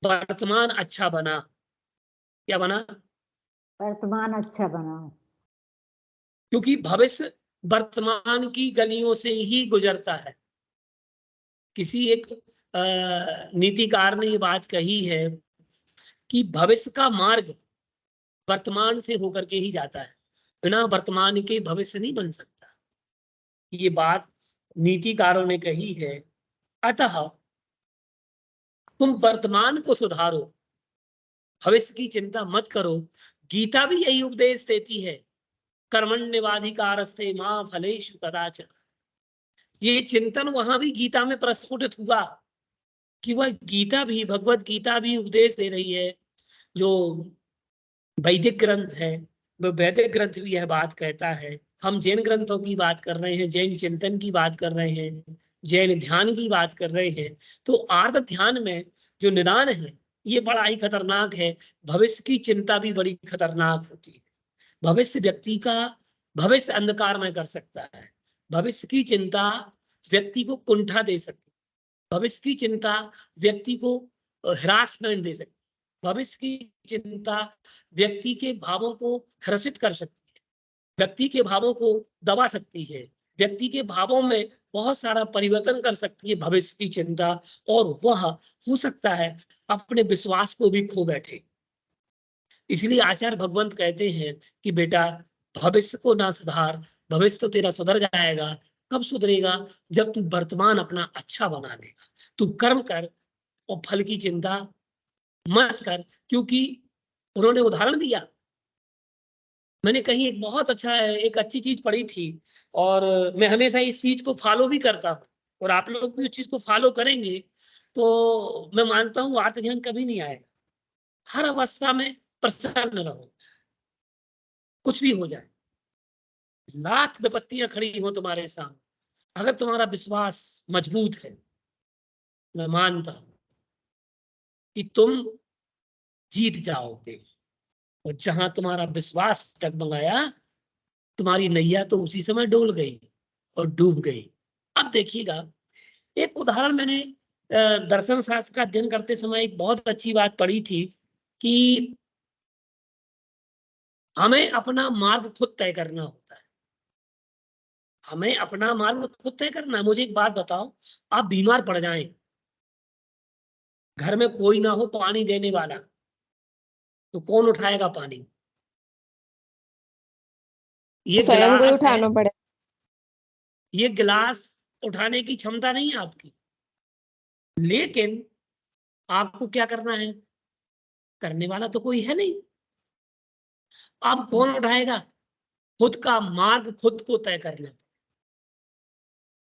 वर्तमान अच्छा बना। क्या बना? वर्तमान अच्छा बनाओ, क्योंकि भविष्य वर्तमान की गलियों से ही गुजरता है। किसी एक नीतिकार ने ये बात कही है कि भविष्य का मार्ग वर्तमान से होकर के ही जाता है, बिना वर्तमान के भविष्य नहीं बन सकता। ये बात नीतिकारों ने कही है। अतः तुम वर्तमान को सुधारो, भविष्य की चिंता मत करो। गीता भी यही उपदेश देती है, कर्मण्यवाधिकारस्ते मां फलेषु कदाचन। ये चिंतन वहां भी गीता में प्रस्फुटित हुआ कि वह गीता भी, भगवत गीता भी उपदेश दे रही है, जो वैदिक ग्रंथ है, वो वैदिक ग्रंथ भी यह बात कहता है। हम जैन ग्रंथों की बात कर रहे हैं, जैन चिंतन की बात कर रहे हैं, जैन ध्यान की बात कर रहे हैं, तो आर्त ध्यान में जो निदान है, ये बड़ा ही खतरनाक है। भविष्य की चिंता भी बड़ी खतरनाक होती है। भविष्य व्यक्ति का भविष्य अंधकारमय कर सकता है। भविष्य की चिंता व्यक्ति को कुंठा दे सकती है। भविष्य की चिंता व्यक्ति को हरासमेंट दे सकती है। भविष्य की चिंता व्यक्ति के भावों को ह्रसित कर सकती है, व्यक्ति के भावों को दबा सकती है, व्यक्ति के भावों में बहुत सारा परिवर्तन कर सकती है भविष्य की चिंता, और वह हो सकता है अपने विश्वास को भी खो बैठे। इसलिए आचार्य भगवंत कहते हैं कि बेटा भविष्य को ना सुधार, भविष्य तो तेरा सुधर जाएगा। कब सुधरेगा? जब तू वर्तमान अपना अच्छा बना लेगा। तू कर्म कर और फल की चिंता मत कर, क्योंकि उन्होंने उदाहरण दिया। मैंने कहीं एक बहुत अच्छा एक अच्छी चीज पढ़ी थी, और मैं हमेशा इस चीज को फॉलो भी करता हूँ, और आप लोग भी उस चीज को फॉलो करेंगे तो मैं मानता हूँ आत्मज्ञान कभी नहीं आएगा। हर अवस्था में प्रसन्न रहो, कुछ भी हो जाए, लाख विपत्तियां खड़ी हो तुम्हारे सामने, अगर तुम्हारा विश्वास मजबूत है, मैं मानता हूं कि तुम जीत जाओगे। और जहां तुम्हारा विश्वास डगमगाया, तुम्हारी नैया तो उसी समय डोल गई और डूब गई। अब देखिएगा, एक उदाहरण मैंने दर्शन शास्त्र का अध्ययन करते समय एक बहुत अच्छी बात पढ़ी थी कि हमें अपना मार्ग खुद तय करना होता है। हमें अपना मार्ग खुद तय करना है। मुझे एक बात बताओ, आप बीमार पड़ जाएं, घर में कोई ना हो पानी देने वाला, तो कौन उठाएगा पानी? ये स्वयं को ही गिलास है, उठाना पड़े। ये गिलास उठाने की क्षमता नहीं है आपकी, लेकिन आपको क्या करना है? करने वाला तो कोई है नहीं। अब कौन उठाएगा? खुद का मार्ग खुद को तय करना।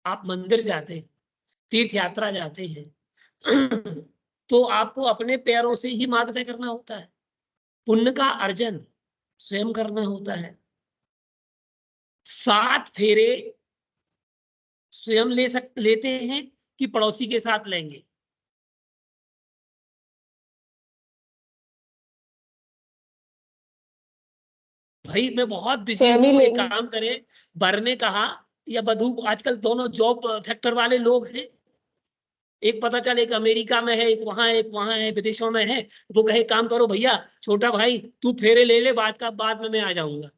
आप मंदिर जाते हैं, तीर्थ यात्रा जाते हैं तो आपको अपने पैरों से ही मार्ग तय करना होता है। पुण्य का अर्जन स्वयं करना होता है। 7 फेरे स्वयं लेते हैं कि पड़ोसी के साथ लेंगे? भाई मैं बहुत बिजी स्वयं ही हूँ, एक लेंगे। काम करे, वर ने कहा या वधू, आजकल दोनों जॉब फैक्टर वाले लोग हैं, एक पता चले एक अमेरिका में है, एक वहां है, विदेशों में है, वो कहे काम करो भैया, छोटा भाई तू फेरे ले ले, बाद में मैं आ जाऊंगा।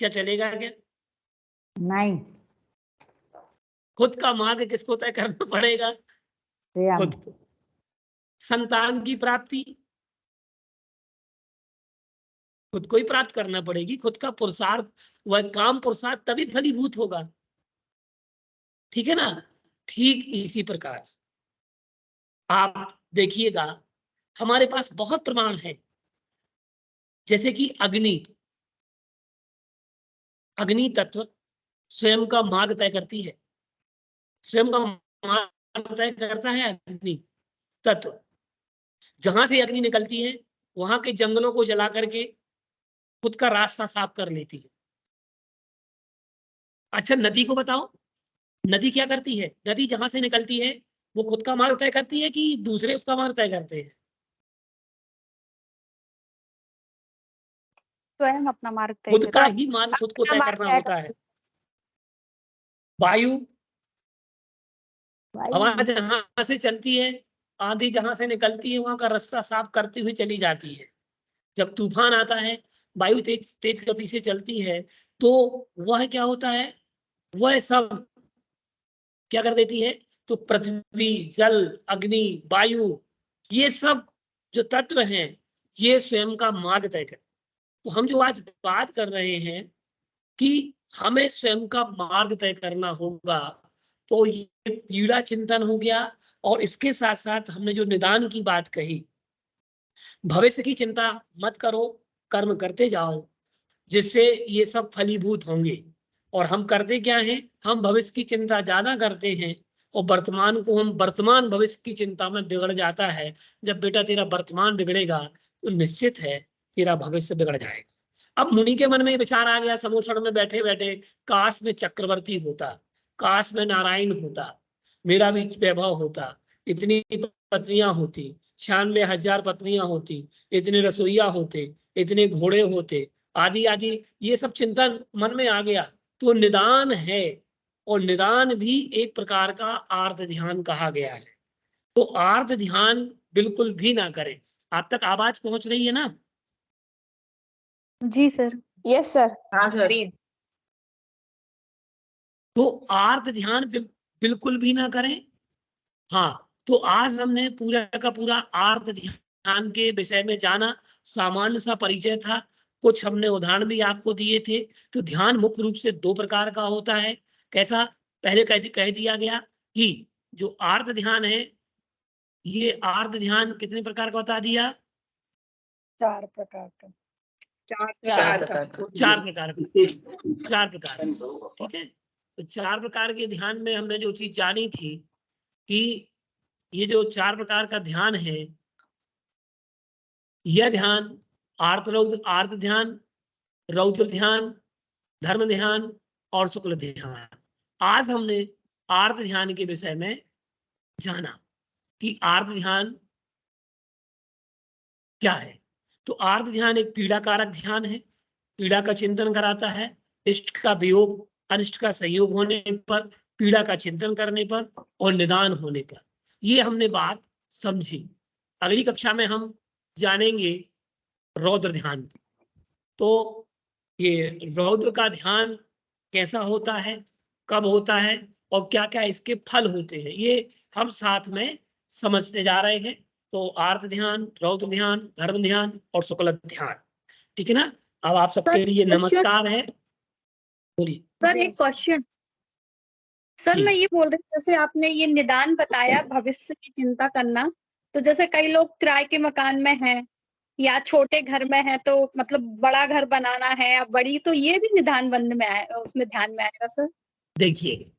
क्या चलेगा? क्या नहीं। खुद का मार्ग किसको तय करना पड़ेगा? स्वयं। खुद को। संतान की प्राप्ति खुद को ही प्राप्त करना पड़ेगी। खुद का पुरुषार्थ, वह काम पुरुषार्थ तभी फलीभूत होगा। ठीक है ना? ठीक इसी प्रकार से आप देखिएगा, हमारे पास बहुत प्रमाण है, जैसे कि अग्नि तत्व स्वयं का मार्ग तय करती है, स्वयं का मार्ग तय करता है अग्नि तत्व। जहां से अग्नि निकलती है, वहां के जंगलों को जला करके खुद का रास्ता साफ कर लेती है। अच्छा, नदी को बताओ, नदी क्या करती है? नदी जहां से निकलती है, वो खुद का मार्ग तय करती है कि दूसरे उसका मार्ग तय करते हैं? स्वयं अपना मार्ग तय खुद करते का हैं। ही मार्ग खुद को अपना तय मार्ग करना तय होता है। वायु हवा भाई जहां से चलती है, आंधी जहां से निकलती है, वहां का रास्ता साफ करती हुई चली जाती है। जब तूफान आता है, वायु तेज तेज गति से चलती है, तो वह क्या होता है? वह सब क्या कर देती है? तो पृथ्वी, जल, अग्नि, वायु, ये सब जो तत्व हैं, ये स्वयं का मार्ग तय कर। तो हम जो आज बात कर रहे हैं कि हमें स्वयं का मार्ग तय करना होगा, तो ये पीड़ा चिंतन हो गया। और इसके साथ साथ हमने जो निदान की बात कही, भविष्य की चिंता मत करो, कर्म करते जाओ, जिससे ये सब फलीभूत होंगे। और हम करते क्या हैं? हम भविष्य की चिंता ज्यादा करते हैं, और वर्तमान को हम वर्तमान भविष्य की चिंता में बिगड़ जाता है। जब बेटा तेरा वर्तमान बिगड़ेगा, तो निश्चित है तेरा भविष्य बिगड़ जाएगा। अब मुनि के मन में विचार आ गया, समोसण में बैठे बैठे, काश में चक्रवर्ती होता, काश में नारायण होता, मेरा भी वैभव होता, इतनी पत्नियां होती, 96,000 पत्नियां होती, इतने रसोईया होते, इतने घोड़े होते, आदि आदि, ये सब चिंतन मन में आ गया तो निदान है, और निदान भी एक प्रकार का आर्त ध्यान कहा गया है। तो आर्त ध्यान बिल्कुल भी ना करें। आप तक आवाज पहुंच रही है ना? जी सर। Yes sir. हाँ सर। तो आर्त ध्यान बिल्कुल भी ना करें। हाँ, तो आज हमने पूरा का पूरा आर्त ध्यान के विषय में जाना। सामान्य सा परिचय था, कुछ हमने उदाहरण भी आपको दिए थे। तो ध्यान मुख्य रूप से 2 प्रकार का होता है। कैसा? पहले कह दिया गया कि जो आर्त ध्यान है, ये आर्त ध्यान कितने प्रकार का बता दिया? 4 प्रकार का। 4 प्रकार। 4 प्रकार का। 4 प्रकार, ठीक है। तो 4 प्रकार के ध्यान में हमने जो चीज जानी थी कि ये जो 4 प्रकार का ध्यान है, यह ध्यान आर्त ध्यान, रौद्र ध्यान, धर्म ध्यान और शुक्ल ध्यान। आज हमने आर्त ध्यान के विषय में जाना कि आर्त ध्यान क्या है। तो आर्त ध्यान एक पीड़ा कारक ध्यान है, पीड़ा का चिंतन कराता है। इष्ट का वियोग, अनिष्ट का संयोग होने पर, पीड़ा का चिंतन करने पर और निदान होने पर। ये हमने बात समझी। अगली कक्षा में हम जानेंगे रौद्र ध्यान। तो ये रौद्र का ध्यान कैसा होता है, कब होता है और क्या क्या इसके फल होते हैं, ये हम साथ में समझते जा रहे हैं। तो आर्त ध्यान, रौद्र ध्यान, धर्म ध्यान और शुक्ल ध्यान, ठीक है ना? अब आप सबके लिए नमस्कार है। बोलिए सर एक क्वेश्चन। सर जी। मैं ये बोल रही हूँ, जैसे आपने ये निदान बताया भविष्य की चिंता करना, तो जैसे कई लोग किराए के मकान में हैं या छोटे घर में हैं, तो मतलब बड़ा घर बनाना है या बड़ी, तो ये भी निदान बंद में आए, उसमें ध्यान में आएगा सर? देखिए,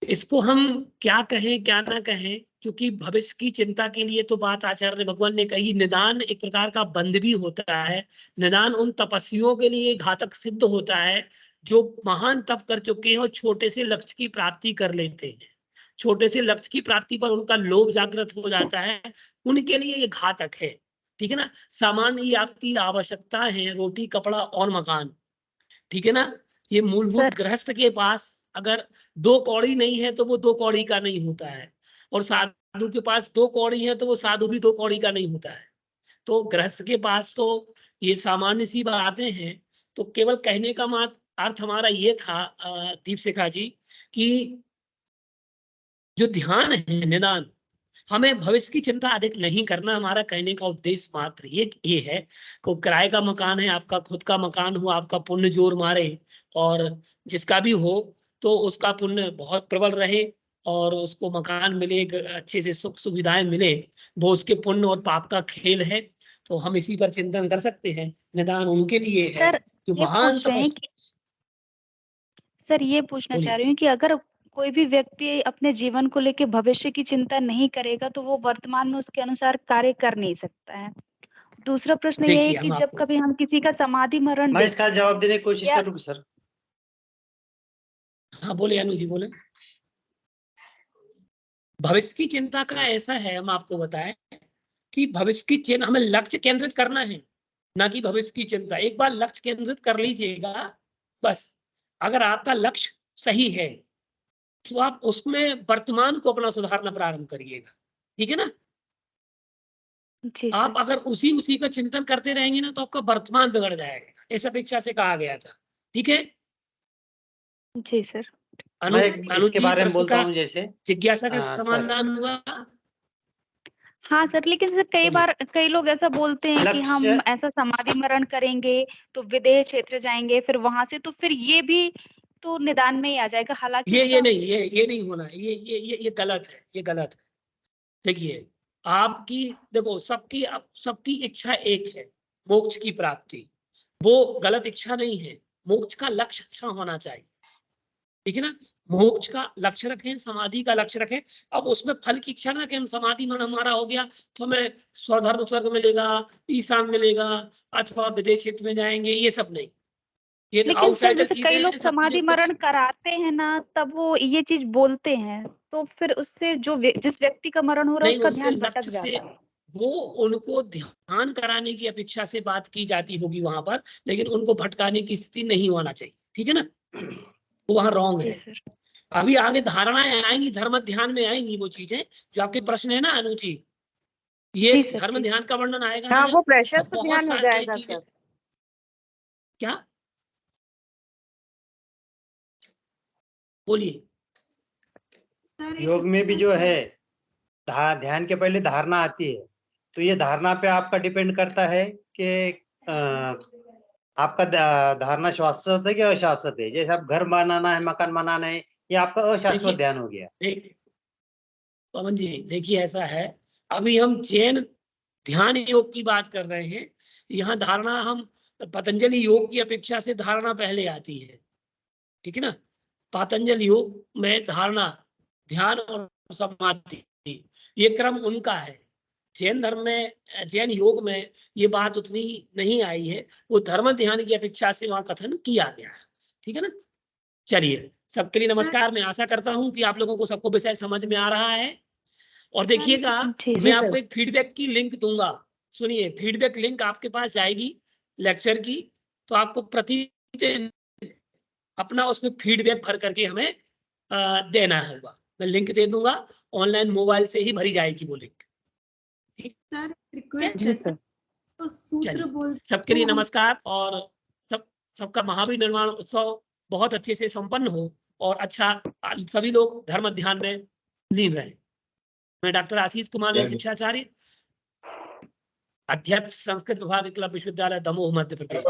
इसको हम क्या कहें क्या ना कहें, क्योंकि भविष्य की चिंता के लिए तो बात आचार्य भगवान ने कही। निदान एक प्रकार का बंद भी होता है। निदान उन तपस्वियों के लिए घातक सिद्ध होता है जो महान तप कर चुके हैं और छोटे से लक्ष्य की प्राप्ति कर लेते हैं। छोटे से लक्ष्य की प्राप्ति पर उनका लोभ जागृत हो जाता है, उनके लिए ये घातक है, ठीक है ना? सामान्य ये आपकी आवश्यकता है, रोटी कपड़ा और मकान, ठीक है ना? ये मूलभूत सर। गृहस्थ के पास अगर 2 कौड़ी नहीं है तो वो 2 कौड़ी का नहीं होता है, और साधु के पास 2 कौड़ी है तो वो साधु भी 2 कौड़ी का नहीं होता है। तो गृहस्थ के पास तो ये सामान्य सी बातें हैं। तो केवल कहने का मात्र अर्थ हमारा ये था दीपशिखा जी, कि जो ध्यान है निदान, हमें भविष्य की चिंता अधिक नहीं करना। हमारा कहने का उद्देश्य मात्र ये है को किराए का मकान है, आपका खुद का मकान हो, आपका पुण्य जोर मारे, और जिसका भी हो तो उसका पुण्य बहुत प्रबल रहे और उसको मकान मिले, अच्छे से सुख सुविधाएं मिले, वो उसके पुण्य और पाप का खेल है। तो हम इसी पर चिंतन कर सकते हैं। निदान उनके लिए है सर जो ये महान पूछ रहे हैं कि सर ये पूछना चाह रही हूँ कि अगर कोई भी व्यक्ति अपने जीवन को लेके भविष्य की चिंता नहीं करेगा तो वो वर्तमान में उसके अनुसार कार्य कर नहीं सकता है। दूसरा प्रश्न ये है देखिए, कि हम जब आपको कभी हम किसी का समाधि मरण मैं इसका देखते हैं जवाब देने की कोशिश या करूँ सर। हाँ बोले अनु जी, बोले। भविष्य की चिंता का ऐसा है, हम आपको बताएं कि भविष्य की चिंता हमें लक्ष्य केंद्रित करना है, ना कि भविष्य की चिंता। एक बार लक्ष्य केंद्रित कर लीजिएगा बस। अगर आपका लक्ष्य सही है तो आप उसमें वर्तमान को अपना सुधारना प्रारंभ करिएगा, ठीक है ना? जी आप सर। अगर उसी उसी का चिंतन करते रहेंगे ना तो आपका वर्तमान बिगड़ जाएगा, ऐसा अपेक्षा से कहा गया था, ठीक है? जी सर। अनु मैं अनु इसके जी, बारे में प्रश्न बोलता का हूँ जैसे जिज्ञासा का सर, समाधान हुआ? हाँ सर, लेकिन सर कई बोलिए। बार कई लोग ऐसा बोलते हैं कि लक्ष्य हम ऐसा समाधि मरण करेंगे तो विदेह क्षेत्र जाएंगे, फिर वहां से तो फिर ये भी तो निदान में ही आ जाएगा, हालांकि ये उसका नहीं, ये नहीं होना, ये गलत है, ये गलत है। देखिए, आपकी देखो, सबकी इच्छा एक है, मोक्ष की प्राप्ति। वो गलत इच्छा नहीं है। मोक्ष का लक्ष्य अच्छा होना चाहिए, ठीक है ना? मोक्ष का लक्ष्य रखें, समाधि का लक्ष्य रखें। अब उसमें फल की इच्छा ना कि हम समाधि मन हमारा हो गया तो हमें स्वधर्म स्वर्ग मिलेगा, ईशान मिलेगा, अथवा विदेश क्षेत्र में जाएंगे, ये सब नहीं। ये तो लेकिन सर आउटसाइडर जैसे चीजें कई लोग हैं, सब समाधि चीजें कुछ। मरण कराते हैं ना, तब वो ये चीज बोलते हैं, तो फिर उससे जो जिस व्यक्ति का मरण हो रहा है नहीं, उसका उनसे ध्यान भटक लक्ष्य से जाता है। वो उनको ध्यान कराने की अपेक्षा से बात की जाती होगी वहां पर, लेकिन उनको भटकाने की स्थिति नहीं होना चाहिए, ठीक है ना। वो वहां रॉन्ग जी है। सर। अभी आगे धारणाएं आएंगी, धर्म ध्यान में आएंगी वो चीजें जो आपके प्रश्न है ना अनुची, ये जी सर, धर्म जी ध्यान का वर्णन आएगा हाँ ना, वो प्रेशर अब से बहुत ध्यान हो सारे जाएगा चीजें। सर। क्या बोलिए। योग में भी जो है ध्यान के पहले धारणा आती है, तो ये धारणा पे आपका डिपेंड करता है कि आपका धारणा शाश्वत है कि अशाश्वत है। जैसे आप घर बनाना है, मकान बनाना है, ये आपका अशाश्वत देखिए, ध्यान हो गया। पवन जी देखिए, ऐसा है, अभी हम जैन ध्यान योग की बात कर रहे हैं। यहाँ धारणा, हम पतंजलि योग की अपेक्षा से धारणा पहले आती है, ठीक है ना। पतंजलि योग में धारणा, ध्यान और समाधि, ये क्रम उनका है। जैन धर्म में, जैन योग में ये बात उतनी नहीं आई है, वो धर्म ध्यान की अपेक्षा से वहां कथन किया गया है, ठीक है ना। चलिए, सबके लिए नमस्कार। मैं आशा करता हूं कि आप लोगों को सबको विषय समझ में आ रहा है। और देखिएगा, जी मैं जी आपको सर। एक फीडबैक की लिंक दूंगा। सुनिए, फीडबैक लिंक आपके पास जाएगी लेक्चर की, तो आपको प्रतिदिन अपना उसमें फीडबैक भर करके हमें देना होगा। मैं लिंक दे दूंगा, ऑनलाइन मोबाइल से ही भरी जाएगी वो लिंक। सर रिक्वेस्ट जी है सर। तो सूत्र चलिए, बोल सबके लिए तो हम नमस्कार। और सबका महावीर निर्माण उत्सव बहुत अच्छे से संपन्न हो और अच्छा, सभी लोग धर्म ध्यान में लीन रहे। मैं डॉक्टर आशीष कुमार शिक्षाचार्य, अध्यक्ष संस्कृत विभाग क्लब विश्वविद्यालय दमोह मध्य प्रदेश।